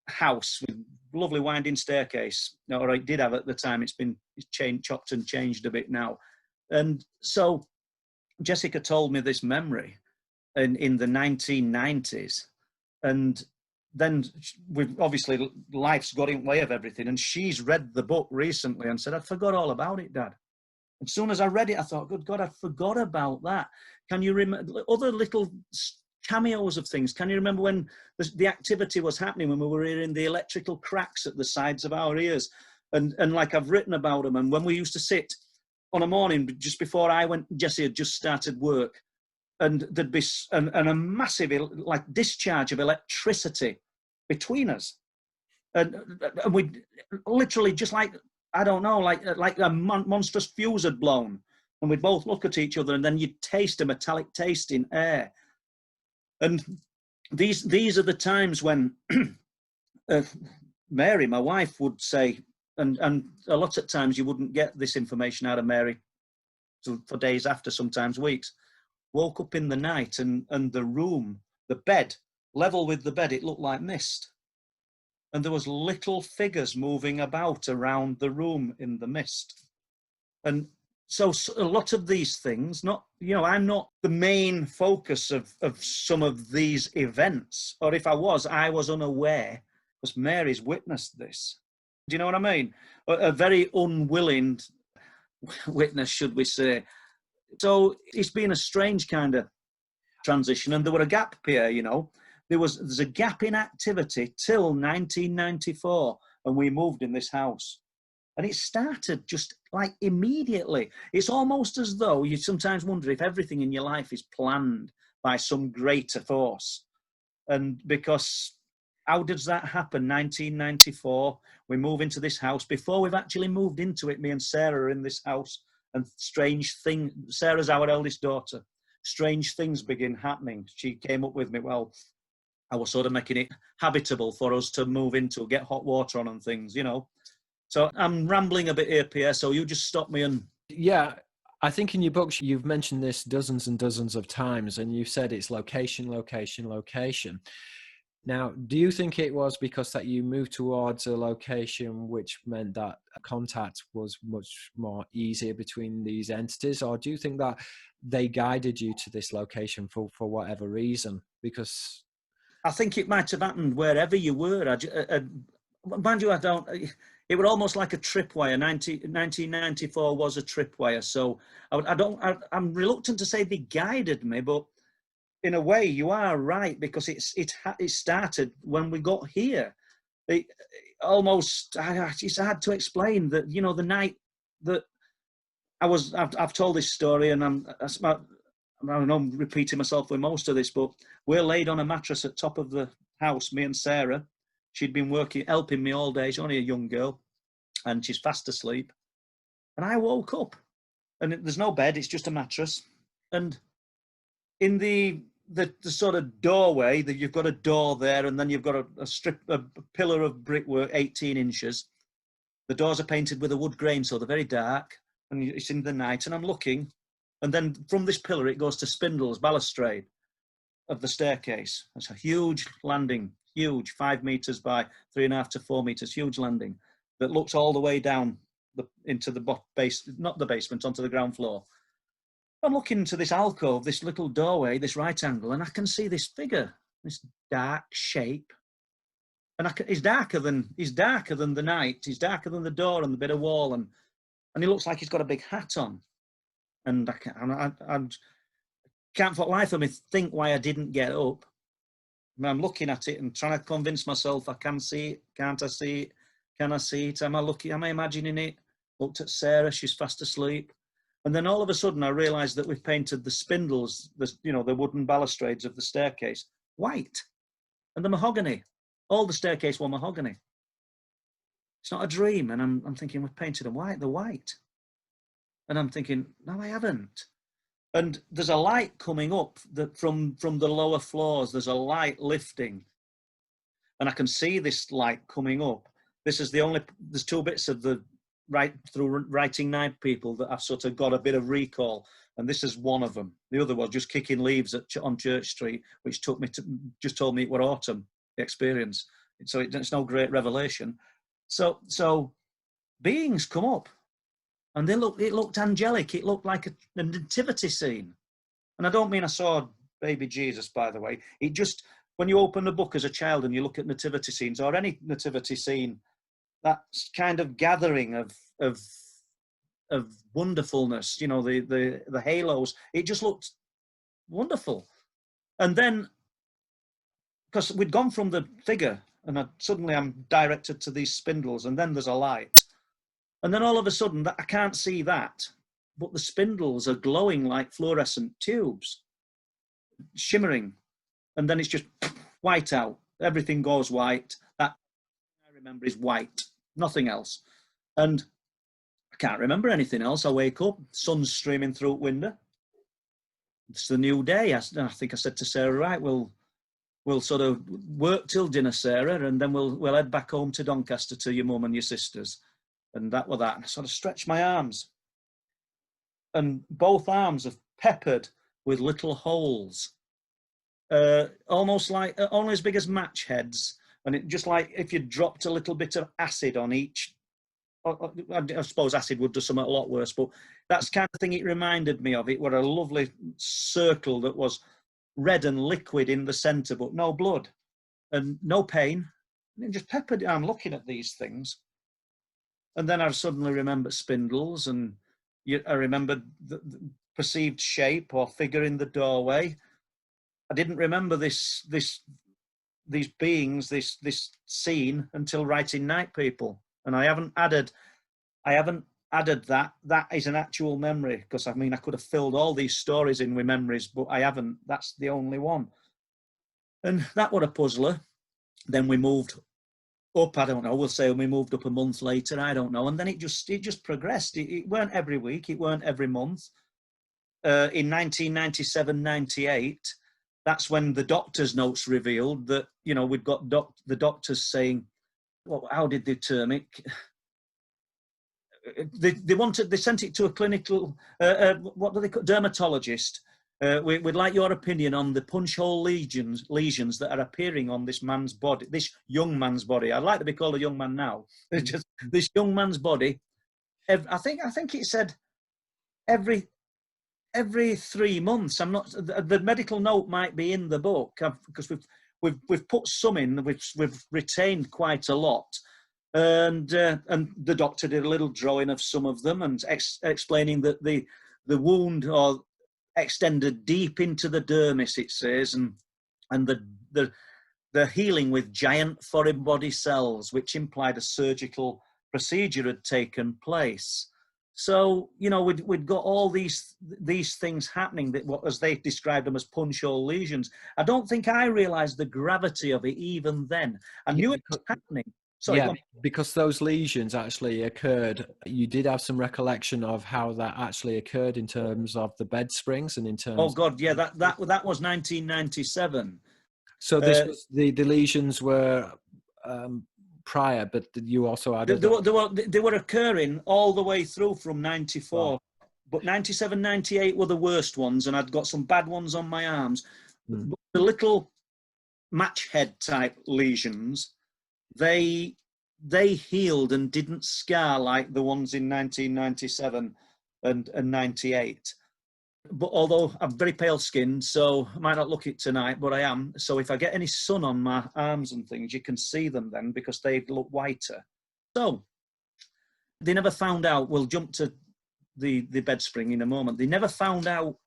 house with lovely winding staircase. Or I did have at the time. It's chopped and changed a bit now. And so Jessica told me this memory in the 1990s, and then we've obviously life's got in the way of everything, and she's read the book recently and said, I forgot all about it, Dad. As soon as I read it, I thought, good God, I forgot about that. Can you remember other little cameos of things? Can you remember when the activity was happening, when we were hearing the electrical cracks at the sides of our ears, and like I've written about them, and when we used to sit on a morning just before I went, Jessie had just started work, and there'd be a massive like discharge of electricity between us, and we literally just like, I don't know, like a monstrous fuse had blown, and we'd both look at each other, and then you'd taste a metallic taste in air. And these are the times when Mary, my wife, would say, and a lot of times you wouldn't get this information out of Mary for days after, sometimes weeks. Woke up in the night, and the room, the bed, level with the bed, it looked like mist. And there was little figures moving about around the room in the mist. And so a lot of these things, not, you know, I'm not the main focus of some of these events. Or if I was unaware, because Mary's witnessed this. Do you know what I mean? A very unwilling witness, should we say. So it's been a strange kind of transition, and there were a gap here, you know. There's a gap in activity till 1994, and we moved in this house. And it started just like immediately. It's almost as though you sometimes wonder if everything in your life is planned by some greater force. And because how does that happen? 1994, we move into this house. Before we've actually moved into it, me and Sarah are in this house. And strange things, Sarah's our eldest daughter, strange things begin happening. She came up with me, well, I was sort of making it habitable for us to move into, get hot water on and things, you know. So I'm rambling a bit here, Pierre, so you just stop me and... Yeah, I think in your books, you've mentioned this dozens and dozens of times, and you've said it's location, location, location. Now, do you think it was because that you moved towards a location which meant that contact was much more easier between these entities, or do you think that they guided you to this location for whatever reason? Because I think it might have happened wherever you were. Mind you, I don't. It was almost like a tripwire. 1994 was a tripwire, so I'm reluctant to say they guided me, but in a way, you are right, because it started when we got here. It's hard to explain that. You know, the night that I've told this story, and I know I'm repeating myself with most of this, but we're laid on a mattress at top of the house, me and Sarah. She'd been helping me all day. She's only a young girl, and she's fast asleep. And I woke up, and there's no bed, it's just a mattress. And in the sort of doorway, that you've got a door there, and then you've got a pillar of brickwork, 18 inches. The doors are painted with a wood grain, so they're very dark, and it's in the night, and I'm looking, and then from this pillar, it goes to spindles, balustrade of the staircase. It's a huge landing, huge, 5 meters by 3.5 to 4 meters, huge landing that looks all the way down into the not the basement, onto the ground floor. I'm looking into this alcove, this little doorway, this right angle, and I can see this figure, this dark shape. And he's darker than the night. He's darker than the door and the bit of wall, and he looks like he's got a big hat on. And I can't for the life of me think why I didn't get up. I'm looking at it and trying to convince myself I can see it. Can't I see it? Can I see it? Am I imagining it? Looked at Sarah, she's fast asleep. And then all of a sudden I realised that we've painted the spindles, the wooden balustrades of the staircase, white. And the mahogany. All the staircase were mahogany. It's not a dream. And I'm thinking, we've painted them white, they're white. And I'm thinking, no, I haven't. And there's a light coming up from the lower floors. There's a light lifting. And I can see this light coming up. There's 2 bits of the through writing Night People that I've sort of got a bit of recall. And this is one of them. The other was just kicking leaves on Church Street, which just told me it were autumn, the experience. So it's no great revelation. So beings come up. And it looked angelic. It looked like a nativity scene. And I don't mean I saw baby Jesus, by the way. It just, when you open a book as a child and you look at nativity scenes, or any nativity scene, that kind of gathering of wonderfulness, the halos, it just looked wonderful. And then, because we'd gone from the figure, and suddenly I'm directed to these spindles, and then there's a light. And then all of a sudden, I can't see that, but the spindles are glowing like fluorescent tubes, shimmering. And then it's just white out. Everything goes white. That I remember is white, nothing else. And I can't remember anything else. I wake up, sun's streaming through the window. It's the new day. I think I said to Sarah, right, we'll sort of work till dinner, Sarah, and then we'll head back home to Doncaster to your mum and your sisters. And that was that. And I sort of stretched my arms. And both arms are peppered with little holes. Almost like, only as big as match heads. And it just like if you dropped a little bit of acid on each. I suppose acid would do something a lot worse, but that's the kind of thing it reminded me of. It was a lovely circle that was red and liquid in the centre, but no blood and no pain. And just peppered. I'm looking at these things. And then I suddenly remembered spindles, and I remembered the perceived shape or figure in the doorway. I didn't remember these beings, this scene until writing Night People, and I haven't added that. That is an actual memory, because I mean I could have filled all these stories in with memories, but I haven't. That's the only one, and that was a puzzler. Then we moved up, I don't know, we'll say we moved up a month later, I don't know. And then it just progressed. It weren't every week, it weren't every month. In 1997, 98, that's when the doctor's notes revealed that, we'd got the doctors saying, well, how did they term it? they sent it to a clinical, what do they call, dermatologist. We'd like your opinion on the punch hole lesions that are appearing on this man's body, this young man's body. I'd like to be called a young man now. It's just this young man's body. I think it said every 3 months. I'm not. The medical note might be in the book because we've put some in. We've retained quite a lot. And the doctor did a little drawing of some of them and explaining that the wound or extended deep into the dermis, it says, and the healing with giant foreign body cells, which implied a surgical procedure had taken place. So, you know, we'd got all these things happening, that as they described them as punch hole lesions. I don't think I realised the gravity of it even then. I knew it was happening. Sorry, yeah, because those lesions actually occurred. You did have some recollection of how that actually occurred in terms of the bed springs and in terms. Oh God, yeah, that was 1997. So this was the lesions were prior, but you also had they were occurring all the way through from 94. Wow. But 97, 98 were the worst ones, and I'd got some bad ones on my arms. But the little match head type lesions, they healed and didn't scar like the ones in 1997 and 98. But although I'm very pale skinned, so I might not look it tonight, but I am. So if I get any sun on my arms and things, you can see them then because they look whiter. So they never found out. We'll jump to the bed spring in a moment. They never found out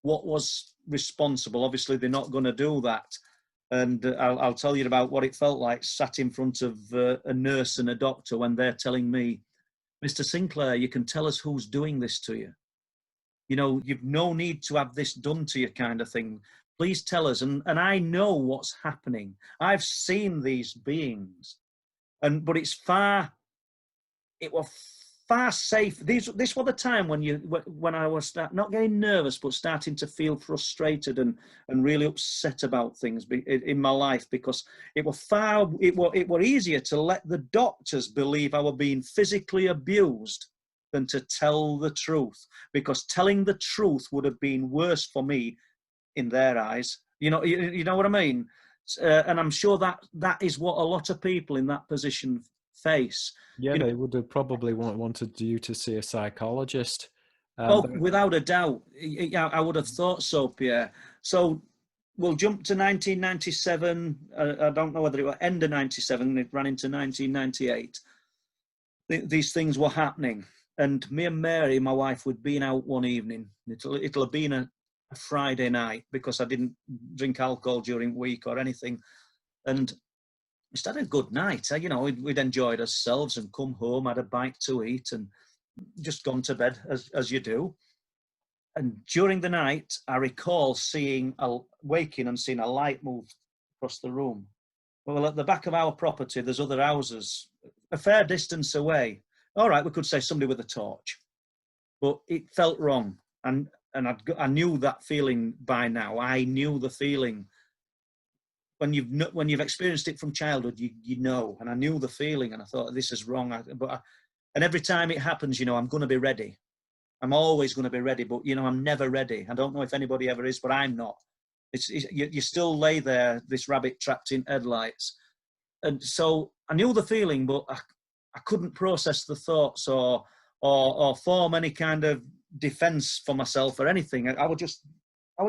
what was responsible. Obviously, they're not going to do that. And I'll tell you about what it felt like sat in front of a nurse and a doctor when they're telling me, Mr. Sinclair, you can tell us who's doing this to you. You know, you've no need to have this done to you, kind of thing. Please tell us. And I know what's happening. I've seen these beings. But it was far safe. This was the time when I was not getting nervous, but starting to feel frustrated and really upset about things in my life, because it were easier to let the doctors believe I were being physically abused than to tell the truth, because telling the truth would have been worse for me in their eyes. You know what I mean? And I'm sure that is what a lot of people in that position face. Yeah, they would have probably wanted you to see a psychologist. Without a doubt. I would have thought so, Pierre. So we'll jump to 1997. I don't know whether it was end of 97. It ran into 1998. These things were happening. And me and Mary, my wife, would been out one evening. It'll have been a Friday night, because I didn't drink alcohol during the week or anything. And we just had a good night. You know, we'd enjoyed ourselves and come home, had a bite to eat, and just gone to bed as you do. And during the night, I recall waking and seeing a light move across the room. Well, at the back of our property, there's other houses a fair distance away. All right, we could say somebody with a torch, but it felt wrong. And I knew that feeling by now. I knew the feeling. When you've experienced it from childhood, you know. And I knew the feeling, and I thought, this is wrong. And every time it happens, you know, I'm going to be ready. I'm always going to be ready, but, you know, I'm never ready. I don't know if anybody ever is, but I'm not. You still lay there, this rabbit trapped in headlights. And so I knew the feeling, but I couldn't process the thoughts or form any kind of defense for myself or anything. I was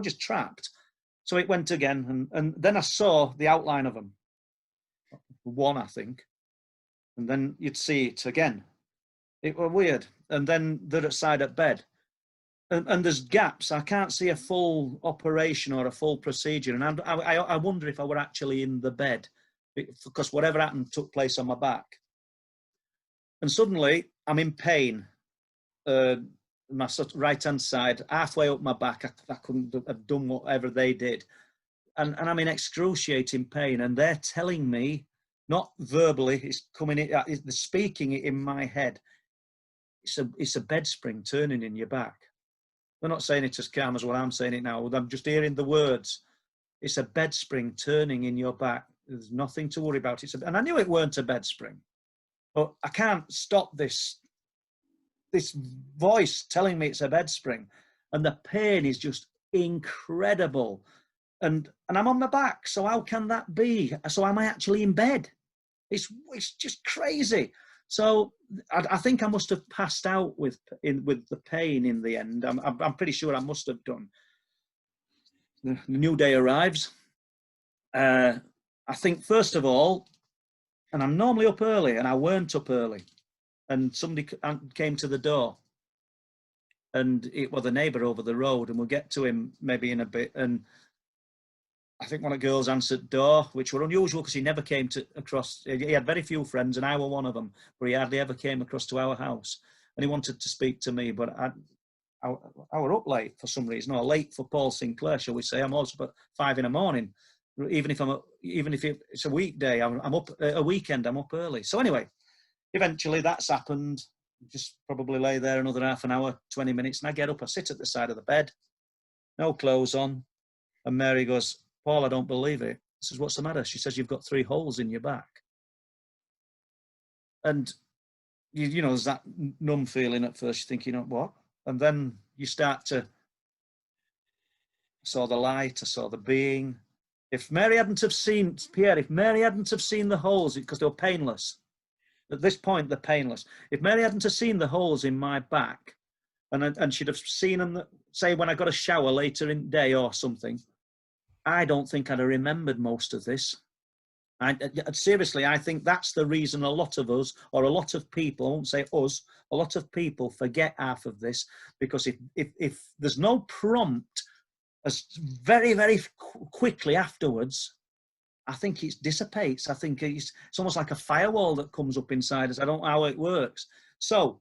just trapped. So it went again, and then I saw the outline of them. One, I think. And then you'd see it again. It was weird. And then they're outside at bed. And there's gaps. I can't see a full operation or a full procedure. And I wonder if I were actually in the bed, because whatever happened took place on my back. And suddenly I'm in pain. My right-hand side, halfway up my back, I couldn't have done whatever they did. And I'm in excruciating pain. And they're telling me, not verbally, it's coming in, they're speaking it in my head. It's a bed spring turning in your back. They're not saying it as calm as what I'm saying it now. I'm just hearing the words. It's a bed spring turning in your back. There's nothing to worry about. And I knew it weren't a bed spring. But I can't stop this this voice telling me it's a bed spring, and the pain is just incredible. And I'm on my back, so how can that be? So am I actually in bed? It's just crazy. So I think I must have passed out with the pain in the end. I'm pretty sure I must have done. The new day arrives. I think first of all, and I'm normally up early, and I weren't up early, and somebody came to the door, and it was the neighbour over the road, and we'll get to him maybe in a bit. And I think one of the girls answered the door, which were unusual because he never came across. He had very few friends, and I were one of them, but he hardly ever came across to our house. And he wanted to speak to me, but I were up late for some reason, or late for Paul Sinclair, shall we say. I'm also up at 5 a.m. Even if it's a weekday, I'm up a weekend. I'm up early. So anyway, eventually that's happened. Just probably lay there another half an hour, 20 minutes, and I get up. I sit at the side of the bed, no clothes on, and Mary goes, "Paul, I don't believe it." I says, "What's the matter?" She says, "You've got 3 holes in your back." And you know, there's that numb feeling at first. You think, you know, what? And then you start to, I saw the light, I saw the being. If Mary hadn't have seen, Pierre, if Mary hadn't have seen the holes, because they were painless. At this point, they're painless. If Mary hadn't have seen the holes in my back, and she'd have seen them, say, when I got a shower later in the day or something, I don't think I'd have remembered most of this. Seriously, I think that's the reason a lot of us, or a lot of people, I won't say us, a lot of people forget half of this, because if there's no prompt as very, very quickly afterwards, I think it dissipates. I think it's almost like a firewall that comes up inside us. I don't know how it works. So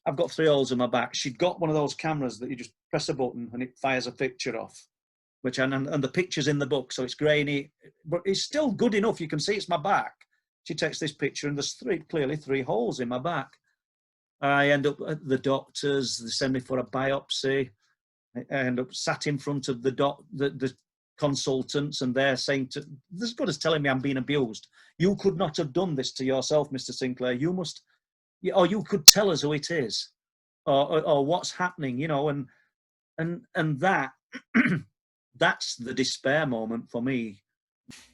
I've got 3 holes in my back. She'd got one of those cameras that you just press a button and it fires a picture off, and the picture's in the book, so it's grainy, but it's still good enough. You can see it's my back. She takes this picture, and there's clearly 3 holes in my back. I end up at the doctor's. They send me for a biopsy. I end up sat in front of the consultants, and they're saying as good as telling me I'm being abused. "You could not have done this to yourself, Mr. Sinclair. You must, or you could tell us who it is, or what's happening, you know." And that that's the despair moment for me.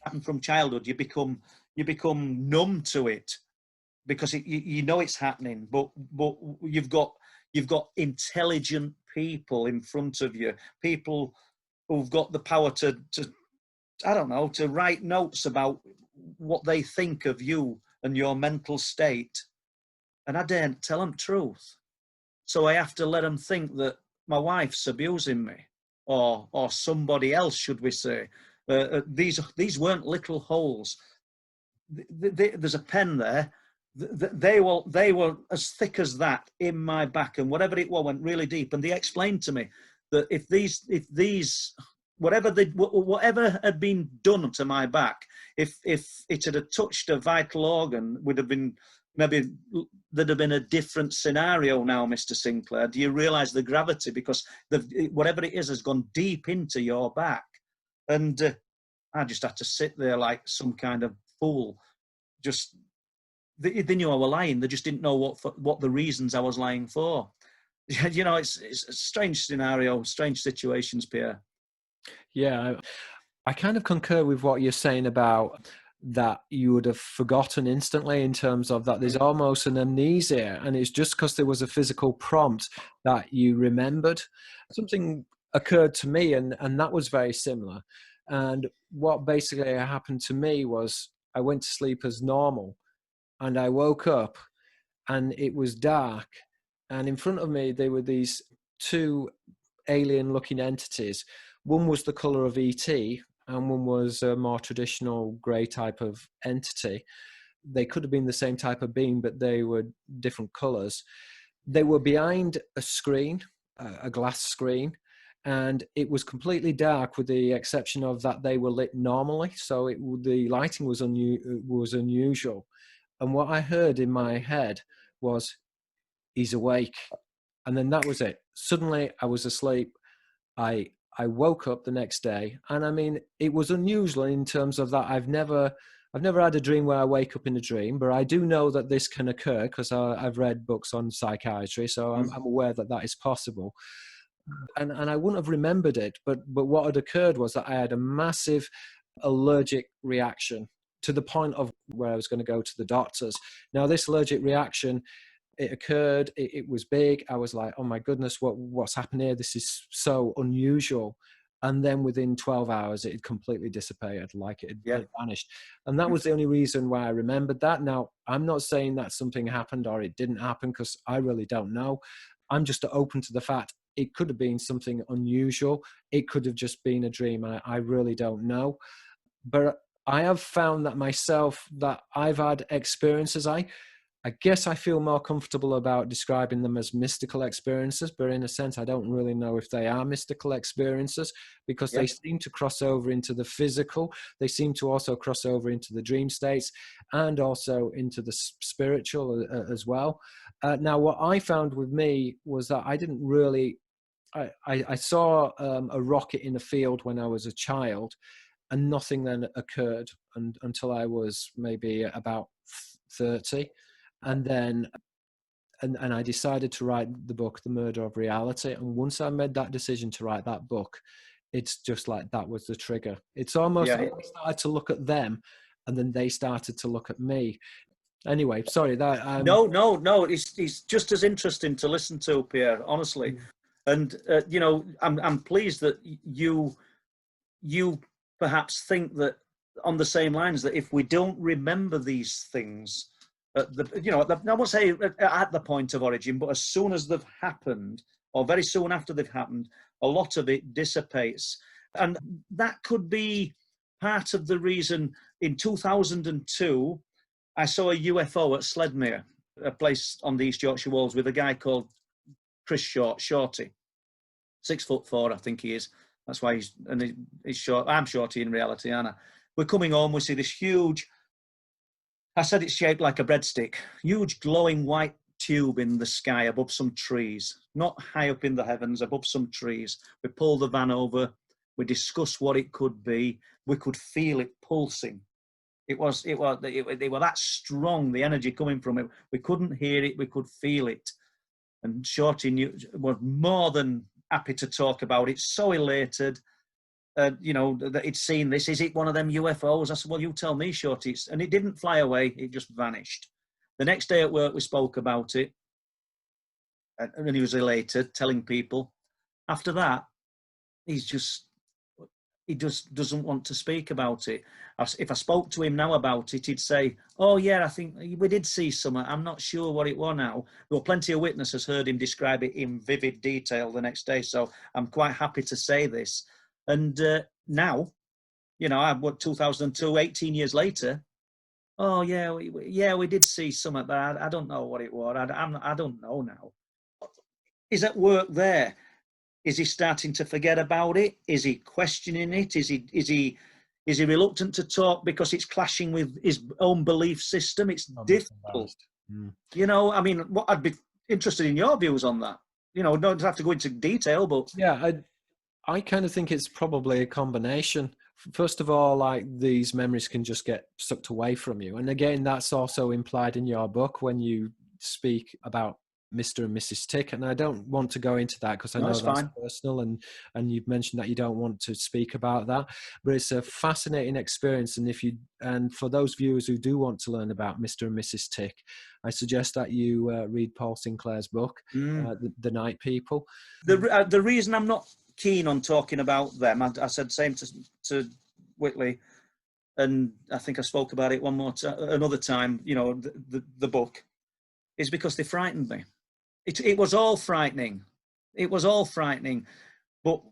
Happened from childhood. You become numb to it, because you know it's happening, but you've got intelligent people in front of you, people who've got the power to I don't know, to write notes about what they think of you and your mental state, and I daren't tell them truth. So I have to let them think that my wife's abusing me, or somebody else, should we say. These weren't little holes. There's a pen there. They were as thick as that in my back, and whatever it was went really deep. And they explained to me that if these whatever had been done to my back, if it had touched a vital organ, would have been, maybe there'd have been a different scenario now, Mr. Sinclair. Do you realise the gravity? Because whatever it is has gone deep into your back. And I just had to sit there like some kind of fool. Just they knew I was lying. They just didn't know what the reasons I was lying for. You know, it's a strange scenario, strange situations, Pierre. Yeah, I kind of concur with what you're saying about that you would have forgotten instantly, in terms of that there's almost an amnesia, and it's just because there was a physical prompt that you remembered. Something occurred to me, and that was very similar. And what basically happened to me was I went to sleep as normal, and I woke up and it was dark, and in front of me there were these 2 alien looking entities. One was the color of ET, and one was a more traditional grey type of entity. They could have been the same type of being, but they were different colors. They were behind a screen, a glass screen, and it was completely dark, with the exception of that they were lit normally. So the lighting was unusual. And what I heard in my head was, "He's awake." And then that was it. Suddenly I was asleep. I woke up the next day, and I mean, it was unusual in terms of that I've never I've never had a dream where I wake up in a dream, but I do know that this can occur because I've read books on psychiatry, so I'm aware that that is possible. And I wouldn't have remembered it, but what had occurred was that I had a massive allergic reaction to the point of where I was going to go to the doctors. Now, this allergic reaction, it occurred, it was big. I was like, oh my goodness, what's happened here? This is so unusual. And then within 12 hours, it had completely dissipated, like it had vanished. And that was the only reason why I remembered that. Now, I'm not saying that something happened or it didn't happen, because I really don't know. I'm just open to the fact it could have been something unusual. It could have just been a dream. I really don't know. But I have found that myself, that I've had experiences. I guess I feel more comfortable about describing them as mystical experiences, but in a sense, I don't really know if they are mystical experiences, because they seem to cross over into the physical. They seem to also cross over into the dream states and also into the spiritual as well. Now, what I found with me was that I didn't really, I saw a rocket in a field when I was a child, and nothing then occurred until I was maybe about 30. And then and I decided to write the book, The Murder of Reality. And once I made that decision to write that book, it's just like that was the trigger. It's almost like I started to look at them, and then they started to look at me. Anyway, sorry that no. It's just as interesting to listen to, Pierre. Honestly, and you know, I'm pleased that you perhaps think that on the same lines, that if we don't remember these things, I won't say at the point of origin, but as soon as they've happened, or very soon after they've happened, a lot of it dissipates. And that could be part of the reason. In 2002, I saw a UFO at Sledmere, a place on the East Yorkshire Wolds, with a guy called Chris Shorty, 6'4", I think he is. That's why he's short. I'm shorty in reality, Anna. We're coming home, we see this huge, I said it's shaped like a breadstick, huge glowing white tube in the sky above some trees, not high up in the heavens, above some trees. We pull the van over, we discuss what it could be. We could feel it pulsing. It was that strong, the energy coming from it. We couldn't hear it, we could feel it. And Shorty was more than happy to talk about it, so elated. That he'd seen this. Is it one of them UFOs? I said, well, you tell me, Shorty. And it didn't fly away. It just vanished. The next day at work, we spoke about it. And he was elated, telling people. After that, he just doesn't want to speak about it. If I spoke to him now about it, he'd say, oh, yeah, I think we did see something. I'm not sure what it was now. There were plenty of witnesses heard him describe it in vivid detail the next day. So I'm quite happy to say this. And now, I'm 2002, 18 years later. Oh yeah, we did see some of that. I don't know what it was. I don't know now. Is at work there? Is he starting to forget about it? Is he questioning it? Is he reluctant to talk because it's clashing with his own belief system? It's difficult. I mean, what I'd be interested in your views on that. Don't have to go into detail, but yeah, I kind of think it's probably a combination. First of all, like, these memories can just get sucked away from you. And again, that's also implied in your book when you speak about Mr. and Mrs. Tick. And I don't want to go into that because I know that's personal, and you've mentioned that you don't want to speak about that. But it's a fascinating experience. And for those viewers who do want to learn about Mr. and Mrs. Tick, I suggest that you read Paul Sinclair's book, The Night People. The reason I'm not keen on talking about them, I said same to Whitley, and I think I spoke about it another time, the book, is because they frightened me. It was all frightening. It was all frightening. But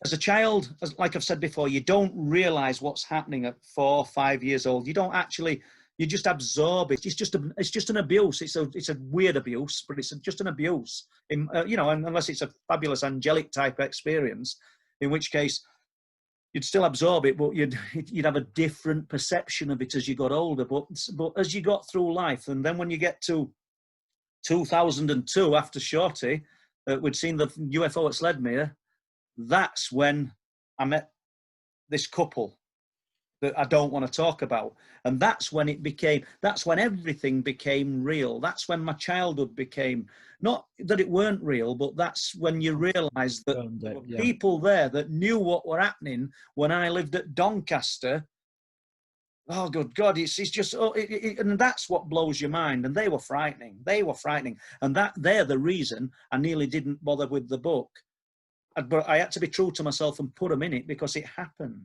as a child, like I've said before, you don't realize what's happening at 4 or 5 years old. You don't actually, you just absorb it. It's just an abuse. It's a weird abuse, but it's just an abuse. Unless it's a fabulous angelic type experience, in which case you'd still absorb it, but you'd have a different perception of it as you got older. But as you got through life, and then when you get to 2002, after Shorty, we'd seen the UFO at Sledmere. That's when I met this couple. that I don't want to talk about. And that's when everything became real. That's when my childhood became, not that it weren't real, but that's when you realise that there were people there that knew what were happening when I lived at Doncaster. Oh, good God, it's just, and that's what blows your mind. And they were frightening. And they're the reason I nearly didn't bother with the book. But I had to be true to myself and put them in it because it happened.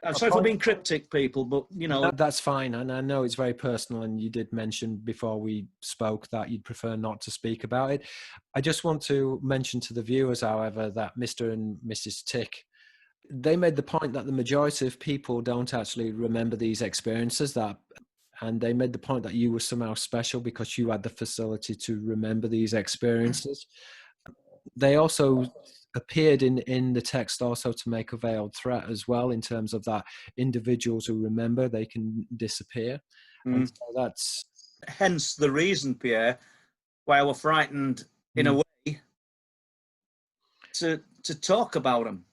I'm sorry for being cryptic, people, but, you know. That's fine. And I know it's very personal, and you did mention before we spoke that you'd prefer not to speak about it. I just want to mention to the viewers, however, that Mr. and Mrs. Tick, they made the point that the majority of people don't actually remember these experiences, and they made the point that you were somehow special because you had the facility to remember these experiences. They also appeared in the text also to make a veiled threat as well, in terms of that individuals who remember, they can disappear. And so that's hence the reason, Pierre, why I was frightened in a way to talk about them.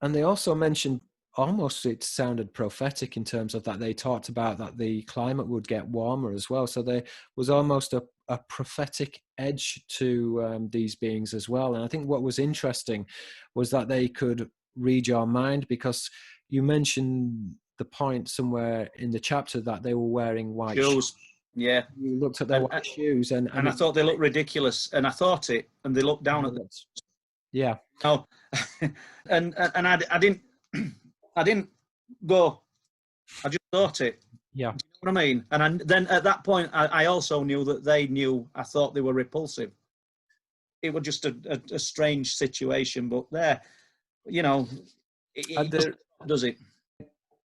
And they also mentioned, almost it sounded prophetic in terms of that they talked about that the climate would get warmer as well. So there was almost a prophetic edge to these beings as well. And I think what was interesting was that they could read your mind, because you mentioned the point somewhere in the chapter that they were wearing white shoes. Yeah. You looked at their white shoes and I thought they looked ridiculous, and I thought it, and they looked down at them. Yeah. Oh, and I didn't go. I just thought it. Yeah. Do you know what I mean? And then at that point, I also knew that they knew I thought they were repulsive. It was just a strange situation, but there, you know, does it?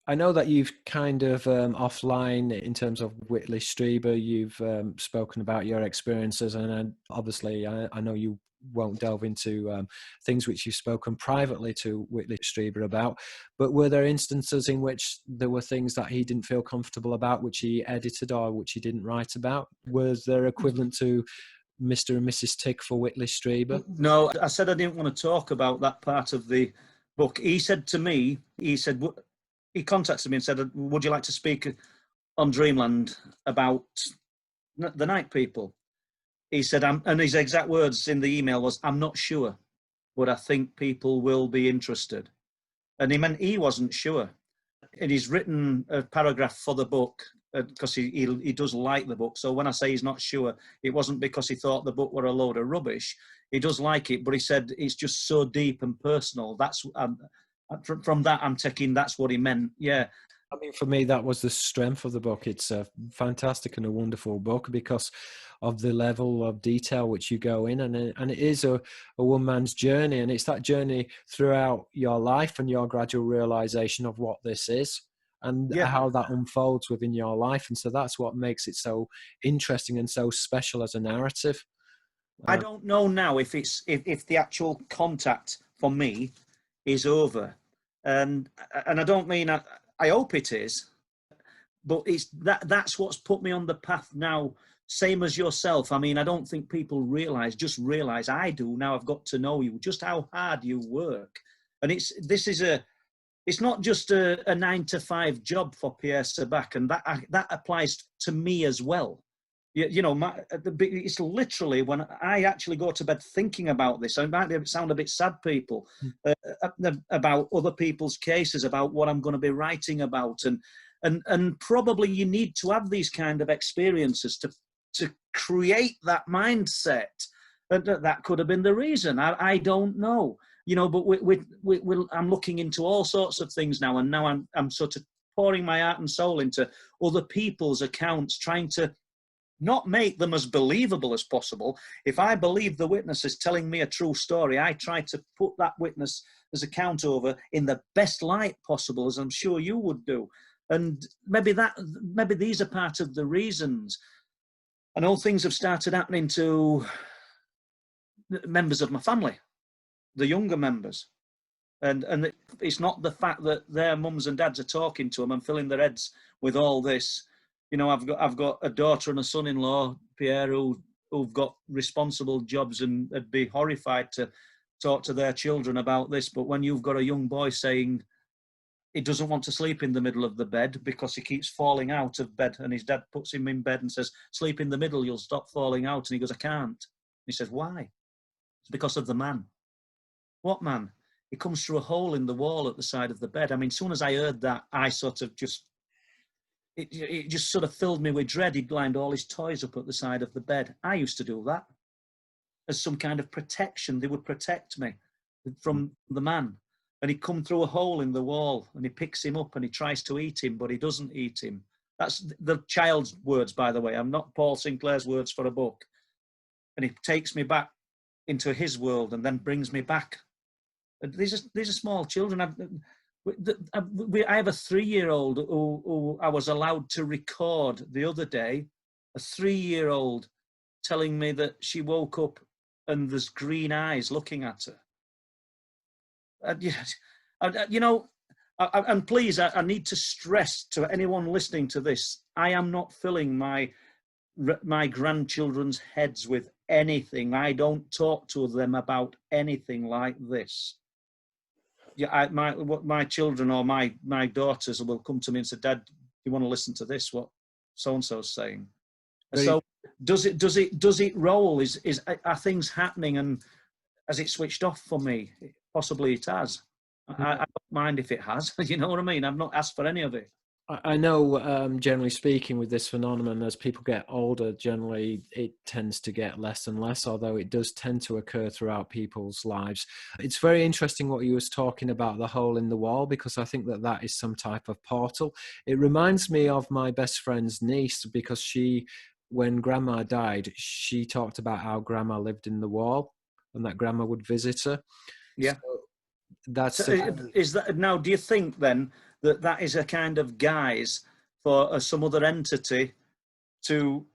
I know that you've kind of offline in terms of Whitley Strieber, you've spoken about your experiences, and obviously I know you won't delve into things which you've spoken privately to Whitley Strieber about, but were there instances in which there were things that he didn't feel comfortable about, which he edited or which he didn't write about? Was there equivalent to Mr. and Mrs. Tick for Whitley Strieber? No, I said I didn't want to talk about that part of the book. He said to me, he contacted me and said, would you like to speak on Dreamland about the night people? He said, and his exact words in the email was, I'm not sure, but I think people will be interested. And he meant he wasn't sure. And he's written a paragraph for the book because he does like the book. So when I say he's not sure, it wasn't because he thought the book were a load of rubbish. He does like it, but he said it's just so deep and personal. That's from that I'm taking that's what he meant. Yeah. I mean, for me, that was the strength of the book. It's a fantastic and a wonderful book because of the level of detail which you go in, and it is a one man's journey, and it's that journey throughout your life and your gradual realization of what this is and how that unfolds within your life. And so that's what makes it so interesting and so special as a narrative. I don't know now if the actual contact for me is over, and I don't mean I hope it is, but it's that's what's put me on the path now, same as yourself. I mean, I don't think people realize I do now. I've got to know you, just how hard you work. And it's not just a 9-to-5 job for Pierre Sabak, and that applies to me as well. You know, it's literally when I actually go to bed thinking about this. It might sound a bit sad, people, about other people's cases, about what I'm going to be writing about, and probably you need to have these kind of experiences to create that mindset. That could have been the reason. I don't know, you know. But I'm looking into all sorts of things now, and now I'm sort of pouring my heart and soul into other people's accounts, trying to not make them as believable as possible. If I believe the witness is telling me a true story, I try to put that witness's account over in the best light possible, as I'm sure you would do. And maybe these are part of the reasons. And all things have started happening to members of my family, the younger members. And it's not the fact that their mums and dads are talking to them and filling their heads with all this. You know, I've got a daughter and a son-in-law, Pierre, who've got responsible jobs, and would be horrified to talk to their children about this. But when you've got a young boy saying, he doesn't want to sleep in the middle of the bed because he keeps falling out of bed, and his dad puts him in bed and says, sleep in the middle, you'll stop falling out. And he goes, I can't. He says, why? It's because of the man. What man? He comes through a hole in the wall at the side of the bed. I mean, as soon as I heard that, I sort of just, it just sort of filled me with dread. He'd lined all his toys up at the side of the bed. I used to do that as some kind of protection. They would protect me from the man. And he'd come through a hole in the wall, and he picks him up and he tries to eat him, but he doesn't eat him. That's the child's words, by the way. I'm not Paul Sinclair's words for a book. And he takes me back into his world and then brings me back. These are small children. I have a 3-year-old who I was allowed to record the other day, a 3-year-old telling me that she woke up and there's green eyes looking at her. And please, I need to stress to anyone listening to this, I am not filling my grandchildren's heads with anything. I don't talk to them about anything like this. Yeah, my children or my daughters will come to me and say, Dad, do you want to listen to this? What so and so's saying? So does it roll? Are things happening, and has it switched off for me? Possibly it has. I don't mind if it has. You know what I mean? I've not asked for any of it. I know, generally speaking, with this phenomenon, as people get older, generally it tends to get less and less, although it does tend to occur throughout people's lives. It's very interesting what you was talking about, the hole in the wall, because I think that is some type of portal. It reminds me of my best friend's niece, because when Grandma died, she talked about how Grandma lived in the wall and that Grandma would visit her. Yeah. So is that now? Do you think then that is a kind of guise for some other entity to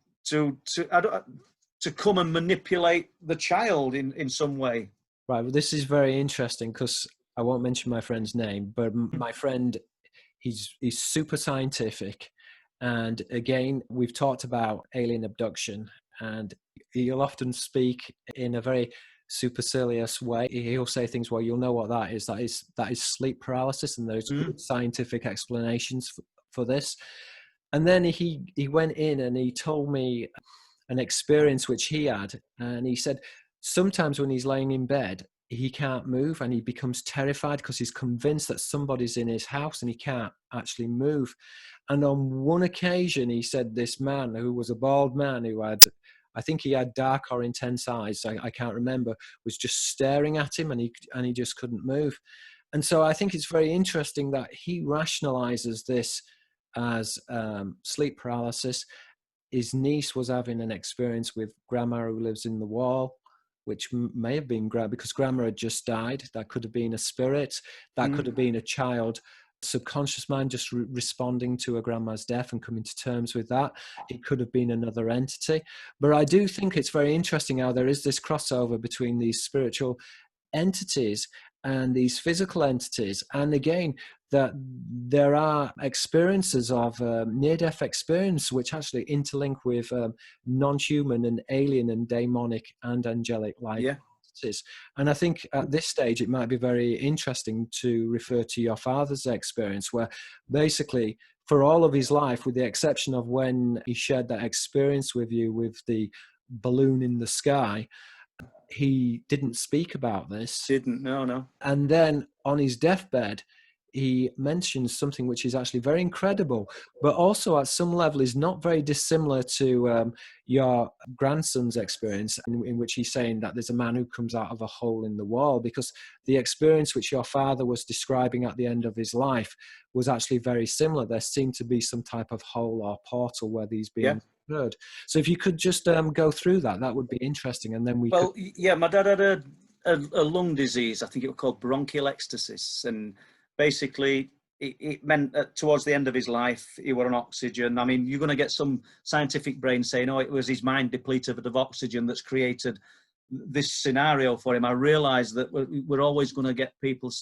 come and manipulate the child in some way? Right. Well, this is very interesting, because I won't mention my friend's name, but my friend, he's super scientific, and again, we've talked about alien abduction, and he'll often speak in a very supercilious way. He'll say things, well, you'll know what that is. That is sleep paralysis, and there's good scientific explanations for this. And then he went in and he told me an experience which he had, and he said sometimes when he's laying in bed, he can't move, and he becomes terrified because he's convinced that somebody's in his house and he can't actually move. And on one occasion, he said this man, who was a bald man, who had, I think he had dark or intense eyes, I can't remember, was just staring at him, and he just couldn't move. And so I think it's very interesting that he rationalizes this as sleep paralysis. His niece was having an experience with Grandma who lives in the wall, which may have been because Grandma had just died. That could have been a spirit. That could have been a child subconscious mind just responding to a grandma's death and coming to terms with that. It could have been another entity. But I do think it's very interesting how there is this crossover between these spiritual entities and these physical entities. And again, that there are experiences of near-death experience which actually interlink with non-human and alien and demonic and angelic life. Yeah. And I think at this stage, it might be very interesting to refer to your father's experience, where basically for all of his life, with the exception of when he shared that experience with you with the balloon in the sky, he didn't speak about this. No. And then on his deathbed, he mentions something which is actually very incredible, but also at some level is not very dissimilar to your grandson's experience, in which he's saying that there's a man who comes out of a hole in the wall, because the experience which your father was describing at the end of his life was actually very similar. There seemed to be some type of hole or portal where these beings heard. So if you could just go through that would be interesting. And then my dad had a lung disease. I think it was called bronchial ectasis, and basically it meant that towards the end of his life he were on oxygen. I mean, you're going to get some scientific brain saying, oh, it was his mind depleted of oxygen that's created this scenario for him. I realize that we're always going to get people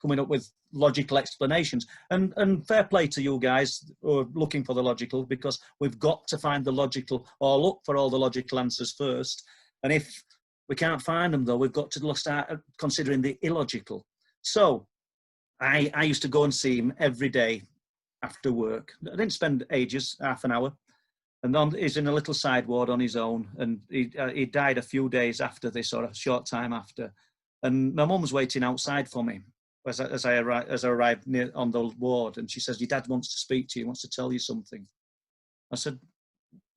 coming up with logical explanations, and fair play to you guys who are looking for the logical, because we've got to find the logical, or look for all the logical answers first. And if we can't find them, though, we've got to start considering the illogical. So I used to go and see him every day after work. I didn't spend ages, half an hour. And then he's in a little side ward on his own. And he died a few days after this, or a short time after. And my mum was waiting outside for me as I arrived near on the ward. And she says, "Your dad wants to speak to you, wants to tell you something." I said,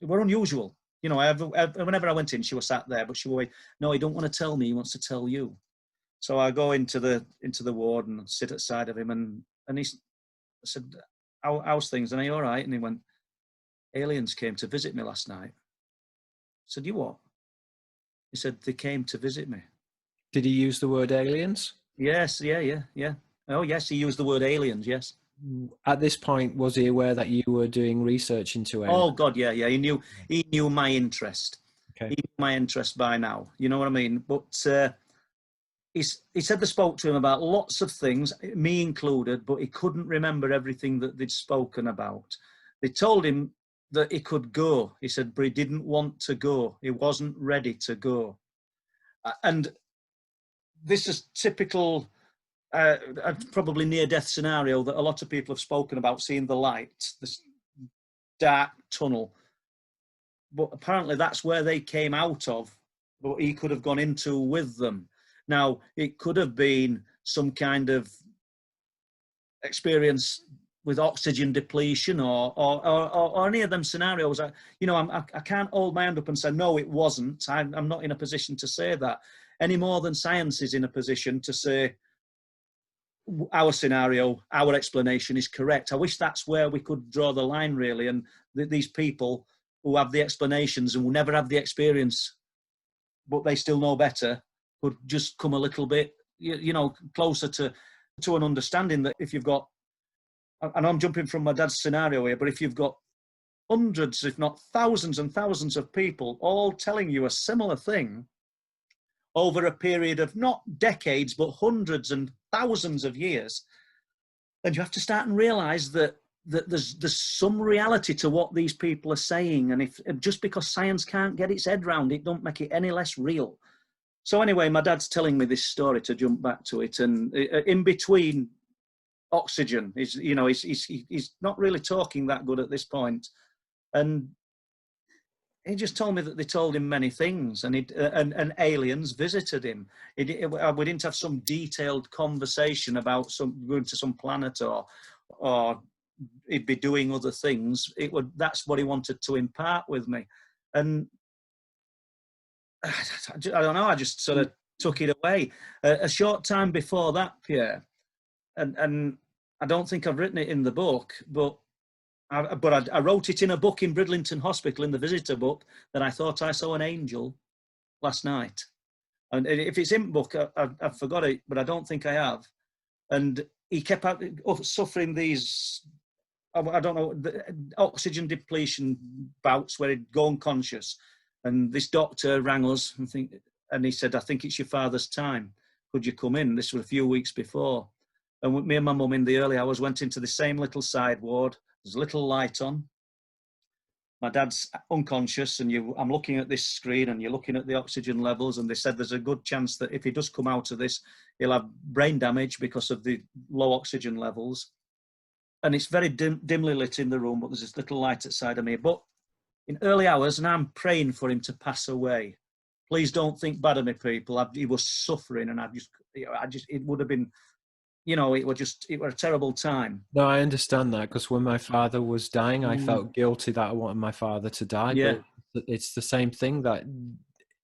"We're unusual." You know, whenever I went in, she was sat there, but she was, "No, he don't want to tell me, he wants to tell you." So I go into the ward and sit at the side of him, and I said, how's things? And are you all right? And he went, "Aliens came to visit me last night." I said, "You what?" He said, "They came to visit me." Did he use the word aliens? Yes, yeah. Oh, yes, he used the word aliens, yes. At this point, was he aware that you were doing research into aliens? Oh, God, yeah. He knew my interest. Okay. He knew my interest by now, you know what I mean? But he said they spoke to him about lots of things, me included, but he couldn't remember everything that they'd spoken about. They told him that he could go. He said, but he didn't want to go. He wasn't ready to go. And this is typical, probably near-death scenario that a lot of people have spoken about, seeing the light, this dark tunnel. But apparently that's where they came out of, but he could have gone into with them. Now, it could have been some kind of experience with oxygen depletion or any of them scenarios. I can't hold my hand up and say, no, it wasn't. I'm not in a position to say that any more than science is in a position to say our scenario, our explanation is correct. I wish that's where we could draw the line, really. And these people who have the explanations and will never have the experience, but they still know better, could just come a little bit, closer to an understanding that if you've got, and I'm jumping from my dad's scenario here, but if you've got hundreds, if not thousands and thousands of people all telling you a similar thing over a period of not decades, but hundreds and thousands of years, then you have to start and realize that there's some reality to what these people are saying. And if just because science can't get its head round it, don't make it any less real. So anyway, my dad's telling me this story, to jump back to it, and in between oxygen, he's not really talking that good at this point, and he just told me that they told him many things, and and aliens visited him. We didn't have some detailed conversation about going to some planet or he'd be doing other things. That's what he wanted to impart with me, and I don't know. I just sort of took it away. A short time before that, Pierre, and I don't think I've written it in the book, but I wrote it in a book in Bridlington Hospital, in the visitor book, that I thought I saw an angel last night. And if it's in the book, I've forgot it, but I don't think I have. And he kept suffering these, I don't know, the oxygen depletion bouts where he'd go unconscious. And this doctor rang us and he said, "I think it's your father's time. Could you come in?" This was a few weeks before. And me and my mum in the early hours went into the same little side ward. There's a little light on. My dad's unconscious, and I'm looking at this screen, and you're looking at the oxygen levels, and they said there's a good chance that if he does come out of this, he'll have brain damage because of the low oxygen levels. And it's very dimly lit in the room, but there's this little light outside of me. But in early hours, and I'm praying for him to pass away. Please don't think bad of me, people. He was suffering, and it would have been, it was a terrible time. No, I understand that, because when my father was dying, I felt guilty that I wanted my father to die. Yeah. But it's the same thing that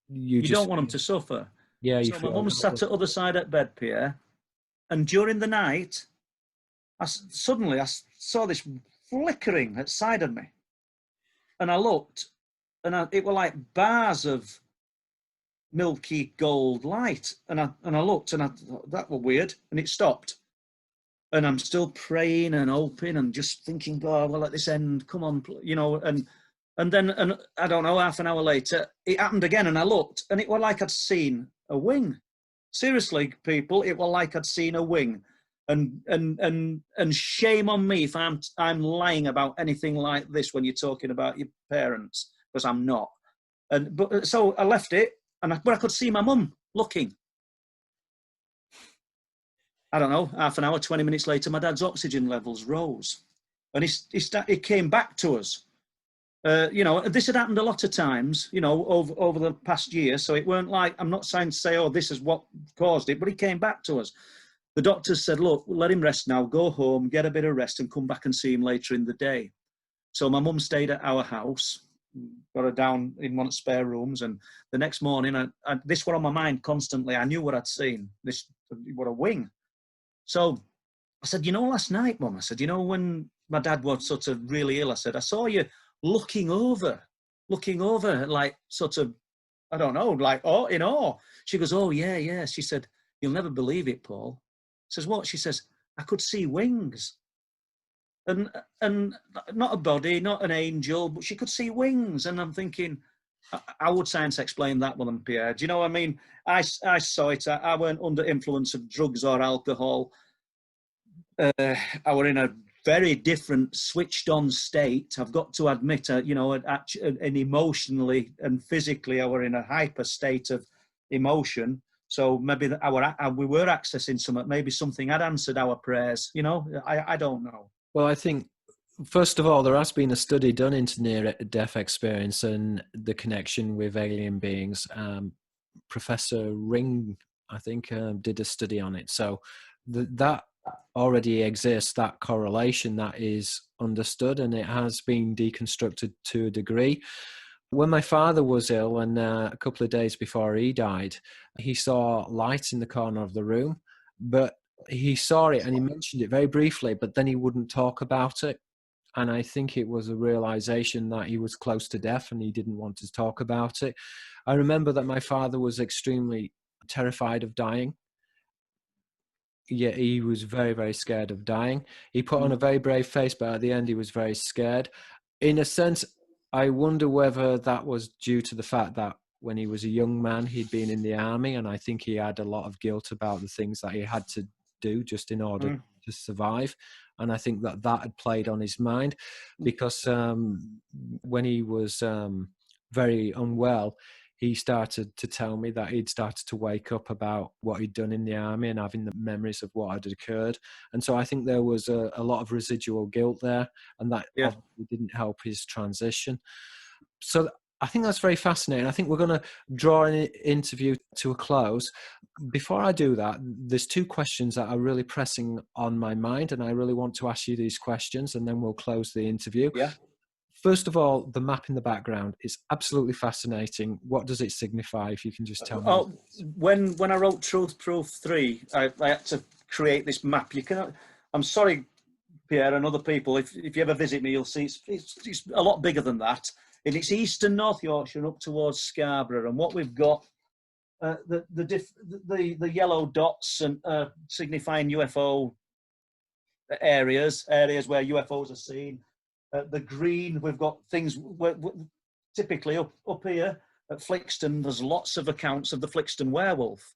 you just don't want him to suffer. Yeah. So my mum sat at the other side at bed, Pierre, and during the night, I saw this flickering at side of me, and I looked, and it were like bars of milky gold light, and I looked, and I thought that were weird, and it stopped. And I'm still praying and hoping and just thinking, God, we'll let this end. Come on, and then I don't know, half an hour later, it happened again, and I looked, and it was like I'd seen a wing. Seriously, people, it was like I'd seen a wing. And shame on me if I'm lying about anything like this when you're talking about your parents, because I'm not. But so I left it, but I could see my mum looking. I don't know, half an hour, 20 minutes later, my dad's oxygen levels rose. And he came back to us. You know, this had happened a lot of times, you know, over the past year. So it weren't like, I'm not saying to say, oh, this is what caused it, but he came back to us. The doctors said, look, let him rest now, go home, get a bit of rest and come back and see him later in the day. So my mum stayed at our house, got her down in one of the spare rooms. And the next morning, this was on my mind constantly. I knew what I'd seen, what a wing. So I said, you know, last night, Mum, I said, you know, when my dad was sort of really ill, I said, I saw you looking over, like sort of, I don't know, like, oh, in awe. She goes, oh, yeah, yeah. She said, you'll never believe it, Paul. I says, what? She says, I could see wings. And not a body, not an angel, but she could see wings. And I'm thinking, how would science explain that one, Pierre? Do you know what I mean? I saw it. I weren't under influence of drugs or alcohol. I were in a very different switched on state. I've got to admit, you know, and emotionally and physically, I were in a hyper state of emotion. So maybe we were accessing something, maybe something had answered our prayers, you know, I don't know. Well, I think, first of all, there has been a study done into near-death experience and the connection with alien beings. Professor Ring, I think, did a study on it. So that already exists, that correlation, that is understood, and it has been deconstructed to a degree. When my father was ill, and a couple of days before he died, he saw light in the corner of the room, but he saw it and he mentioned it very briefly, but then he wouldn't talk about it. And I think it was a realization that he was close to death and he didn't want to talk about it. I remember that my father was extremely terrified of dying. Yeah, he was very, very scared of dying. He put on a very brave face, but at the end he was very scared. In a sense, I wonder whether that was due to the fact that when he was a young man, he'd been in the army, and I think he had a lot of guilt about the things that he had to do just in order to survive. And I think that that had played on his mind, because when he was very unwell, he started to tell me that he'd started to wake up about what he'd done in the army and having the memories of what had occurred. And so I think there was a lot of residual guilt there, and that obviously didn't help his transition. So I think that's very fascinating. I think we're going to draw an interview to a close. Before I do that, there's two questions that are really pressing on my mind, and I really want to ask you these questions, and then we'll close the interview. Yeah. First of all, the map in the background is absolutely fascinating. What does it signify, if you can just tell me? Oh, when I wrote Truth Proof 3, I had to create this map. You cannot, I'm sorry, Pierre, and other people, if you ever visit me, you'll see it's a lot bigger than that. And it's eastern North Yorkshire and up towards Scarborough. And what we've got, the yellow dots and signifying UFO areas where UFOs are seen. The green, we've got things typically up here at Flixton. There's lots of accounts of the Flixton werewolf.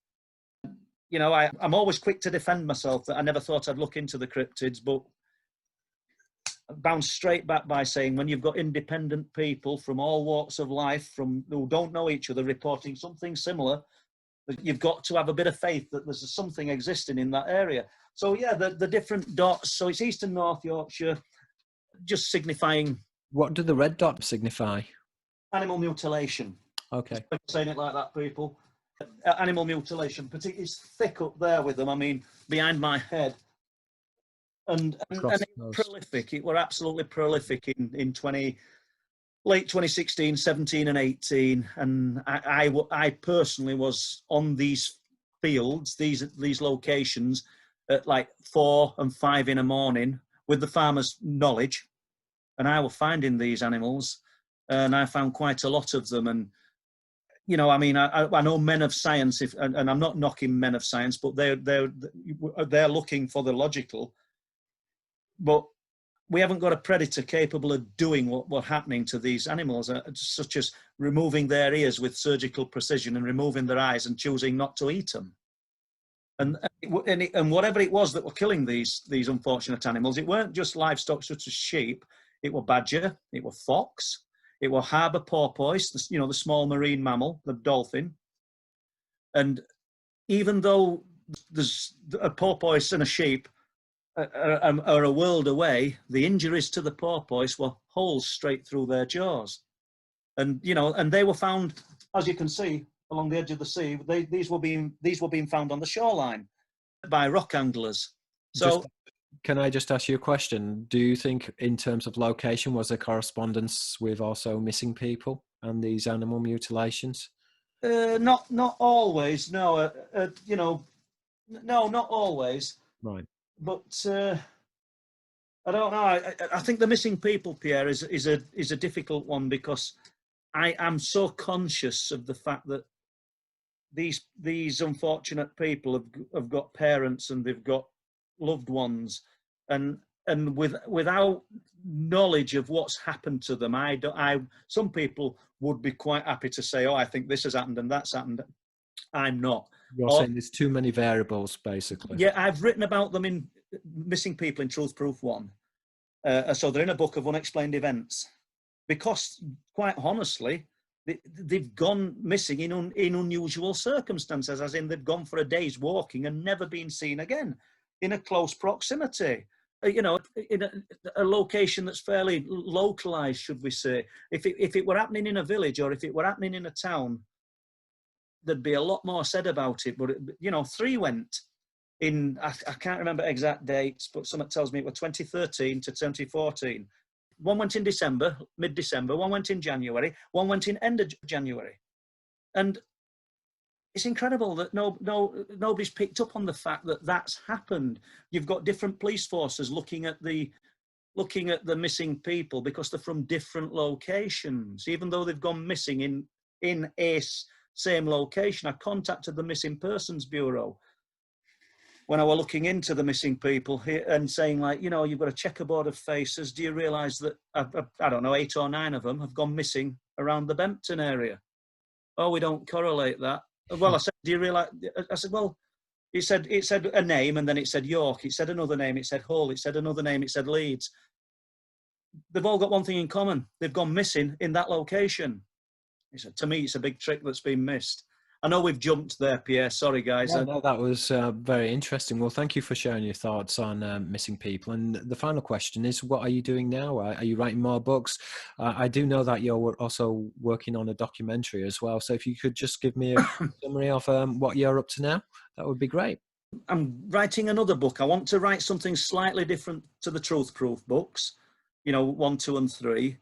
You know, I'm always quick to defend myself that I never thought I'd look into the cryptids, but I bounce straight back by saying, when you've got independent people from all walks of life, who don't know each other, reporting something similar, you've got to have a bit of faith that there's something existing in that area. So yeah, the different dots. So it's eastern North Yorkshire, just signifying. What do the red dots signify? Animal mutilation. Okay. Saying it like that, people. Animal mutilation, particularly, it's thick up there with them. I mean, behind my head. And it's prolific. It were absolutely prolific in late 2016, 17 and 18. And I personally was on these fields, these locations at like 4 and 5 in the morning with the farmers' knowledge. And I was finding these animals, and I found quite a lot of them. And, you know, I mean, I know men of science, and I'm not knocking men of science, but they're looking for the logical. But we haven't got a predator capable of doing what's happening to these animals, such as removing their ears with surgical precision and removing their eyes and choosing not to eat them. And whatever it was that were killing these unfortunate animals, it weren't just livestock such as sheep. It were badger, it were fox, it were harbour porpoise, you know, the small marine mammal, the dolphin. And even though there's a porpoise and a sheep are a world away. The injuries to the porpoise were holes straight through their jaws. And, you know, and they were found, as you can see, along the edge of the sea. These were being found on the shoreline by rock anglers. So, can I just ask you a question? Do you think, in terms of location, was there correspondence with also missing people and these animal mutilations? not always. No, you know, no, not always. Right. But I don't know. I think the missing people, Pierre, is a difficult one, because I am so conscious of the fact that these unfortunate people have got parents and they've got loved ones, and without knowledge of what's happened to them, some people would be quite happy to say, oh, I think this has happened and that's happened. I'm not. You're saying there's too many variables, basically. Yeah, I've written about them in Missing People in Truth Proof 1. So they're in a book of unexplained events, because, quite honestly, they've gone missing in unusual circumstances, as in they've gone for a day's walking and never been seen again in a close proximity. You know, in a location that's fairly localized, should we say. If it were happening in a village, or if it were happening in a town, there'd be a lot more said about it. But, you know, 3 went in, I can't remember exact dates, but someone tells me it was 2013 to 2014. 1 went in December, mid-December, 1 went in January, 1 went in end of January. And it's incredible that nobody's picked up on the fact that that's happened. You've got different police forces looking at the missing people, because they're from different locations, even though they've gone missing in a same location. I contacted the Missing Persons Bureau when I were looking into the missing people here, and saying, like, you know, you've got a checkerboard of faces. Do you realise that, I don't know, 8 or 9 of them have gone missing around the Bempton area? Oh, we don't correlate that. Well, I said, do you realise? I said, well, it said a name, and then it said York. It said another name. It said Hull. It said another name. It said Leeds. They've all got one thing in common. They've gone missing in that location. He said, to me, it's a big trick that's been missed. I know we've jumped there, Pierre. Sorry, guys. Yeah, no, that was very interesting. Well, thank you for sharing your thoughts on missing people. And the final question is, what are you doing now? Are you writing more books? I do know that you're also working on a documentary as well. So if you could just give me a summary of what you're up to now, that would be great. I'm writing another book. I want to write something slightly different to the Truth Proof books, you know, 1, 2, and 3.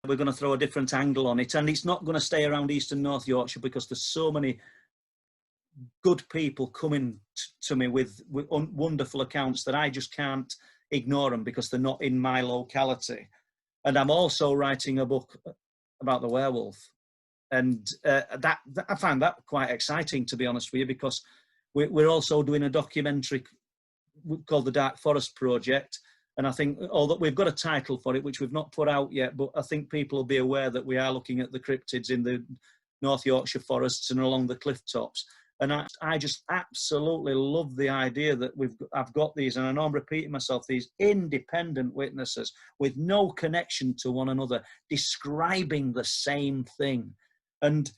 We're going to throw a different angle on it, and it's not going to stay around East and North Yorkshire, because there's so many good people coming to me with wonderful accounts that I just can't ignore them, because they're not in my locality. And I'm also writing a book about the werewolf, and that I find that quite exciting, to be honest with you, because we're also doing a documentary called the Dark Forest Project. And I think, although we've got a title for it, which we've not put out yet, but I think people will be aware that we are looking at the cryptids in the North Yorkshire forests and along the cliff tops. And I just absolutely love the idea that I've got these, and I know I'm repeating myself, these independent witnesses with no connection to one another, describing the same thing. And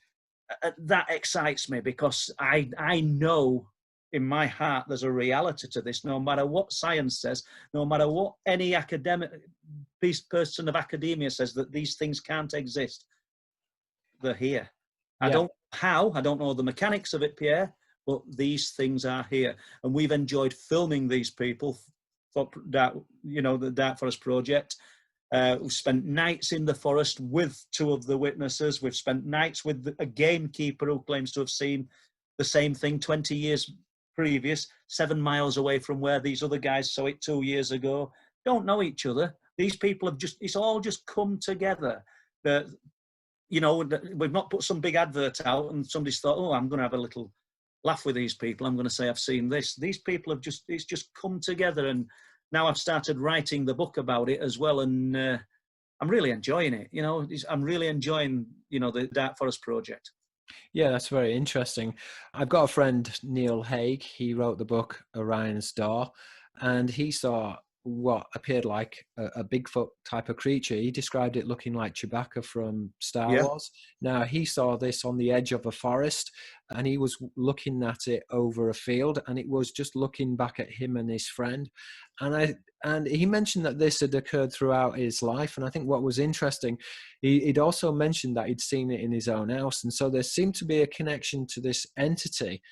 that excites me, because I know in my heart there's a reality to this, no matter what science says, no matter what any academic person of academia says, that these things can't exist. They're here. Yeah. I don't know how, I don't know the mechanics of it, Pierre, but these things are here. And we've enjoyed filming these people for the Dark Forest Project. We've spent nights in the forest with 2 of the witnesses. We've spent nights with a gamekeeper who claims to have seen the same thing 20 years previous, 7 miles away from where these other guys saw it 2 years ago. Don't know each other. These people have it's all just come together. You know, we've not put some big advert out and somebody's thought, oh, I'm going to have a little laugh with these people. I'm going to say I've seen this. These people have it's just come together. And now I've started writing the book about it as well. And I'm really enjoying it. You know, I'm really enjoying, you know, the Dark Forest Project. Yeah, that's very interesting. I've got a friend, Neil Haig. He wrote the book Orion's Door, and he saw what appeared like a Bigfoot type of creature. He described it looking like Chewbacca from Star Yeah. Wars. Now, he saw this on the edge of a forest, and he was looking at it over a field, and it was just looking back at him and his friend. And he mentioned that this had occurred throughout his life. And I think what was interesting, he'd also mentioned that he'd seen it in his own house. And so there seemed to be a connection to this entity.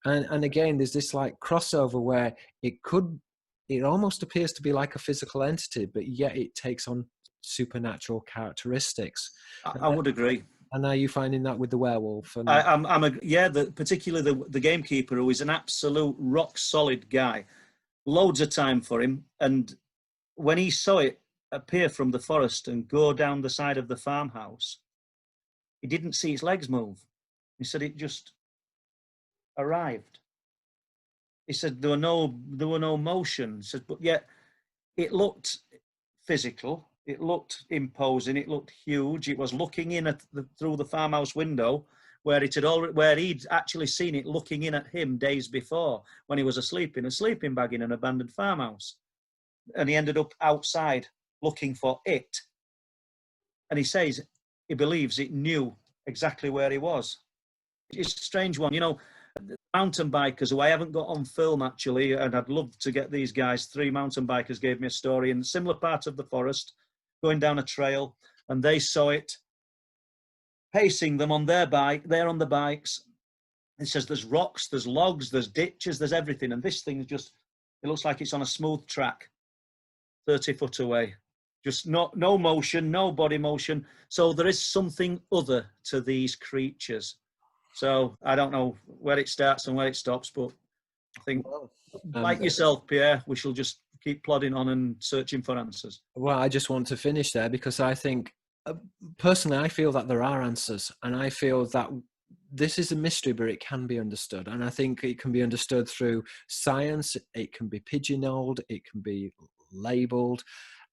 And again, there's this like crossover where it almost appears to be like a physical entity, but yet it takes on supernatural characteristics. I would agree. And are you finding that with the werewolf? And Particularly the gamekeeper, who is an absolute rock solid guy. Loads of time for him. And when he saw it appear from the forest and go down the side of the farmhouse, he didn't see its legs move. He said it just arrived. He said there were no motion. He said, but yet it looked physical. It looked imposing. It looked huge. It was looking in at through the farmhouse window where he'd actually seen it looking in at him days before when he was asleep in a sleeping bag in an abandoned farmhouse. And he ended up outside looking for it. And he says he believes it knew exactly where he was. It's a strange one. You know, mountain bikers who I haven't got on film actually, and I'd love to get these guys. 3 mountain bikers gave me a story in a similar part of the forest, going down a trail, and they saw it pacing them on their bike. They're on the bikes. It says there's rocks, there's logs, there's ditches, there's everything, and this thing is just, it looks like it's on a smooth track 30 foot away. Just no motion, no body motion. So there is something other to these creatures. So I don't know where it starts and where it stops, but I think, like yourself, Pierre, we shall just keep plodding on and searching for answers. Well, I just want to finish there because I think, personally, I feel that there are answers, and I feel that this is a mystery, but it can be understood. And I think it can be understood through science. It can be pigeonholed. It can be labeled.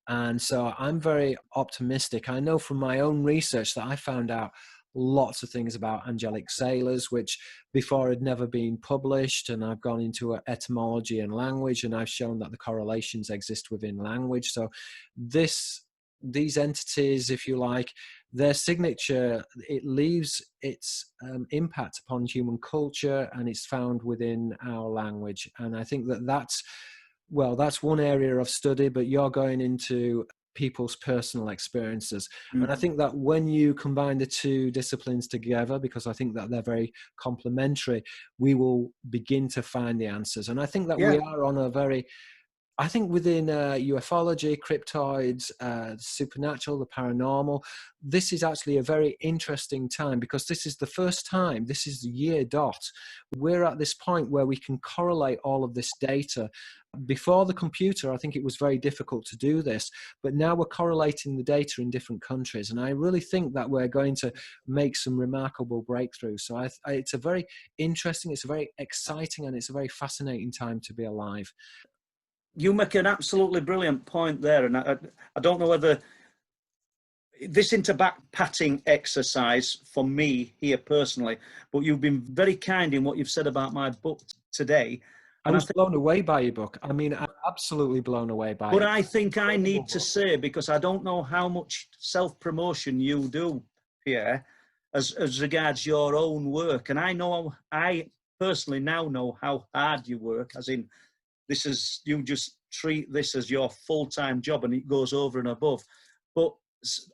And so I'm very optimistic. I know from my own research that I found out lots of things about angelic sailors, which before had never been published. And I've gone into etymology and language, and I've shown that the correlations exist within language. So these entities, if you like, their signature, it leaves its impact upon human culture, and it's found within our language. And I think that's one area of study, but you're going into people's personal experiences. And I think that when you combine the two disciplines together, because I think that they're very complementary, we will begin to find the answers. And I think that we are on a very, I think within ufology, cryptoids, supernatural, the paranormal, this is actually a very interesting time, because this is the first time, this is the year dot, we're at this point where we can correlate all of this data. Before the computer, I think it was very difficult to do this, but now we're correlating the data in different countries. And I really think that we're going to make some remarkable breakthroughs. So it's a very interesting, it's a very exciting, and it's a very fascinating time to be alive. You make an absolutely brilliant point there, and I don't know whether this into back patting exercise for me here personally, but you've been very kind in what you've said about my book today. And I was blown away by your book. I mean, I'm absolutely blown away by it. But I think I need to say, because I don't know how much self-promotion you do, Pierre, as regards your own work, and I personally now know how hard you work, as in, you just treat this as your full-time job, and it goes over and above. But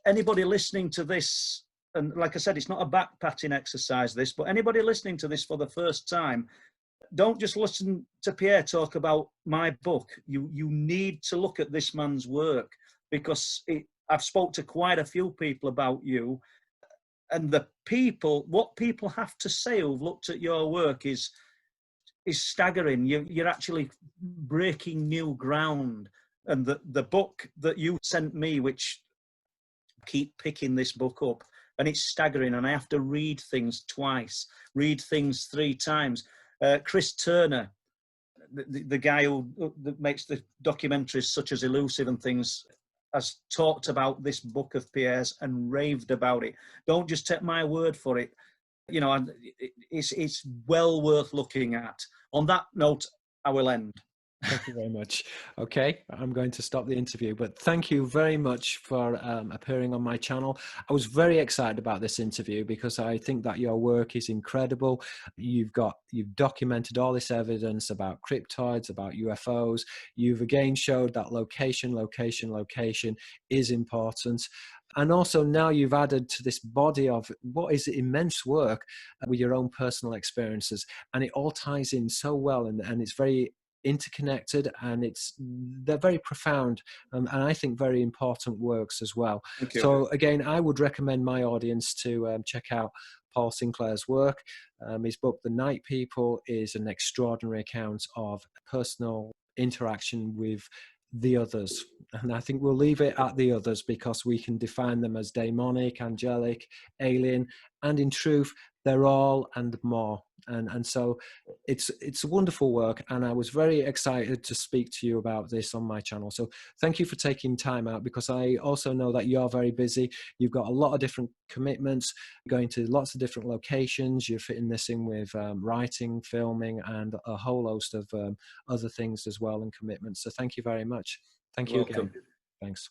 anybody listening to this, and like I said, it's not a back-patting exercise, this, but anybody listening to this for the first time, don't just listen to Pierre talk about my book. You need to look at this man's work, because I've spoke to quite a few people about you, and what people have to say who've looked at your work is staggering. You're actually breaking new ground. And the book that you sent me, which I keep picking this book up, and it's staggering, and I have to read things twice, read things 3 times. Chris Turner, the guy who makes the documentaries such as Elusive and things, has talked about this book of Pierre's and raved about it. Don't just take my word for it. You know, it's well worth looking at. On that note, I will end. Thank you very much. Okay, I'm going to stop the interview, but thank you very much for appearing on my channel. I was very excited about this interview because I think that your work is incredible. You've documented all this evidence about cryptoids, about UFOs. You've again showed that location is important. And also now you've added to this body of what is immense work with your own personal experiences, and it all ties in so well, and it's very interconnected, and they're very profound, and I think very important works as well. Thank you. So again, I would recommend my audience to check out Paul Sinclair's work. His book The Night People is an extraordinary account of personal interaction with the others, and I think we'll leave it at the others because we can define them as demonic, angelic, alien, and in truth they're all and more. And so it's a wonderful work, and I was very excited to speak to you about this on my channel. So thank you for taking time out, because I also know that you're very busy. You've got a lot of different commitments, going to lots of different locations. You're fitting this in with writing, filming, and a whole host of other things as well, and commitments. So thank you very much. Thank you again. Welcome. Thanks.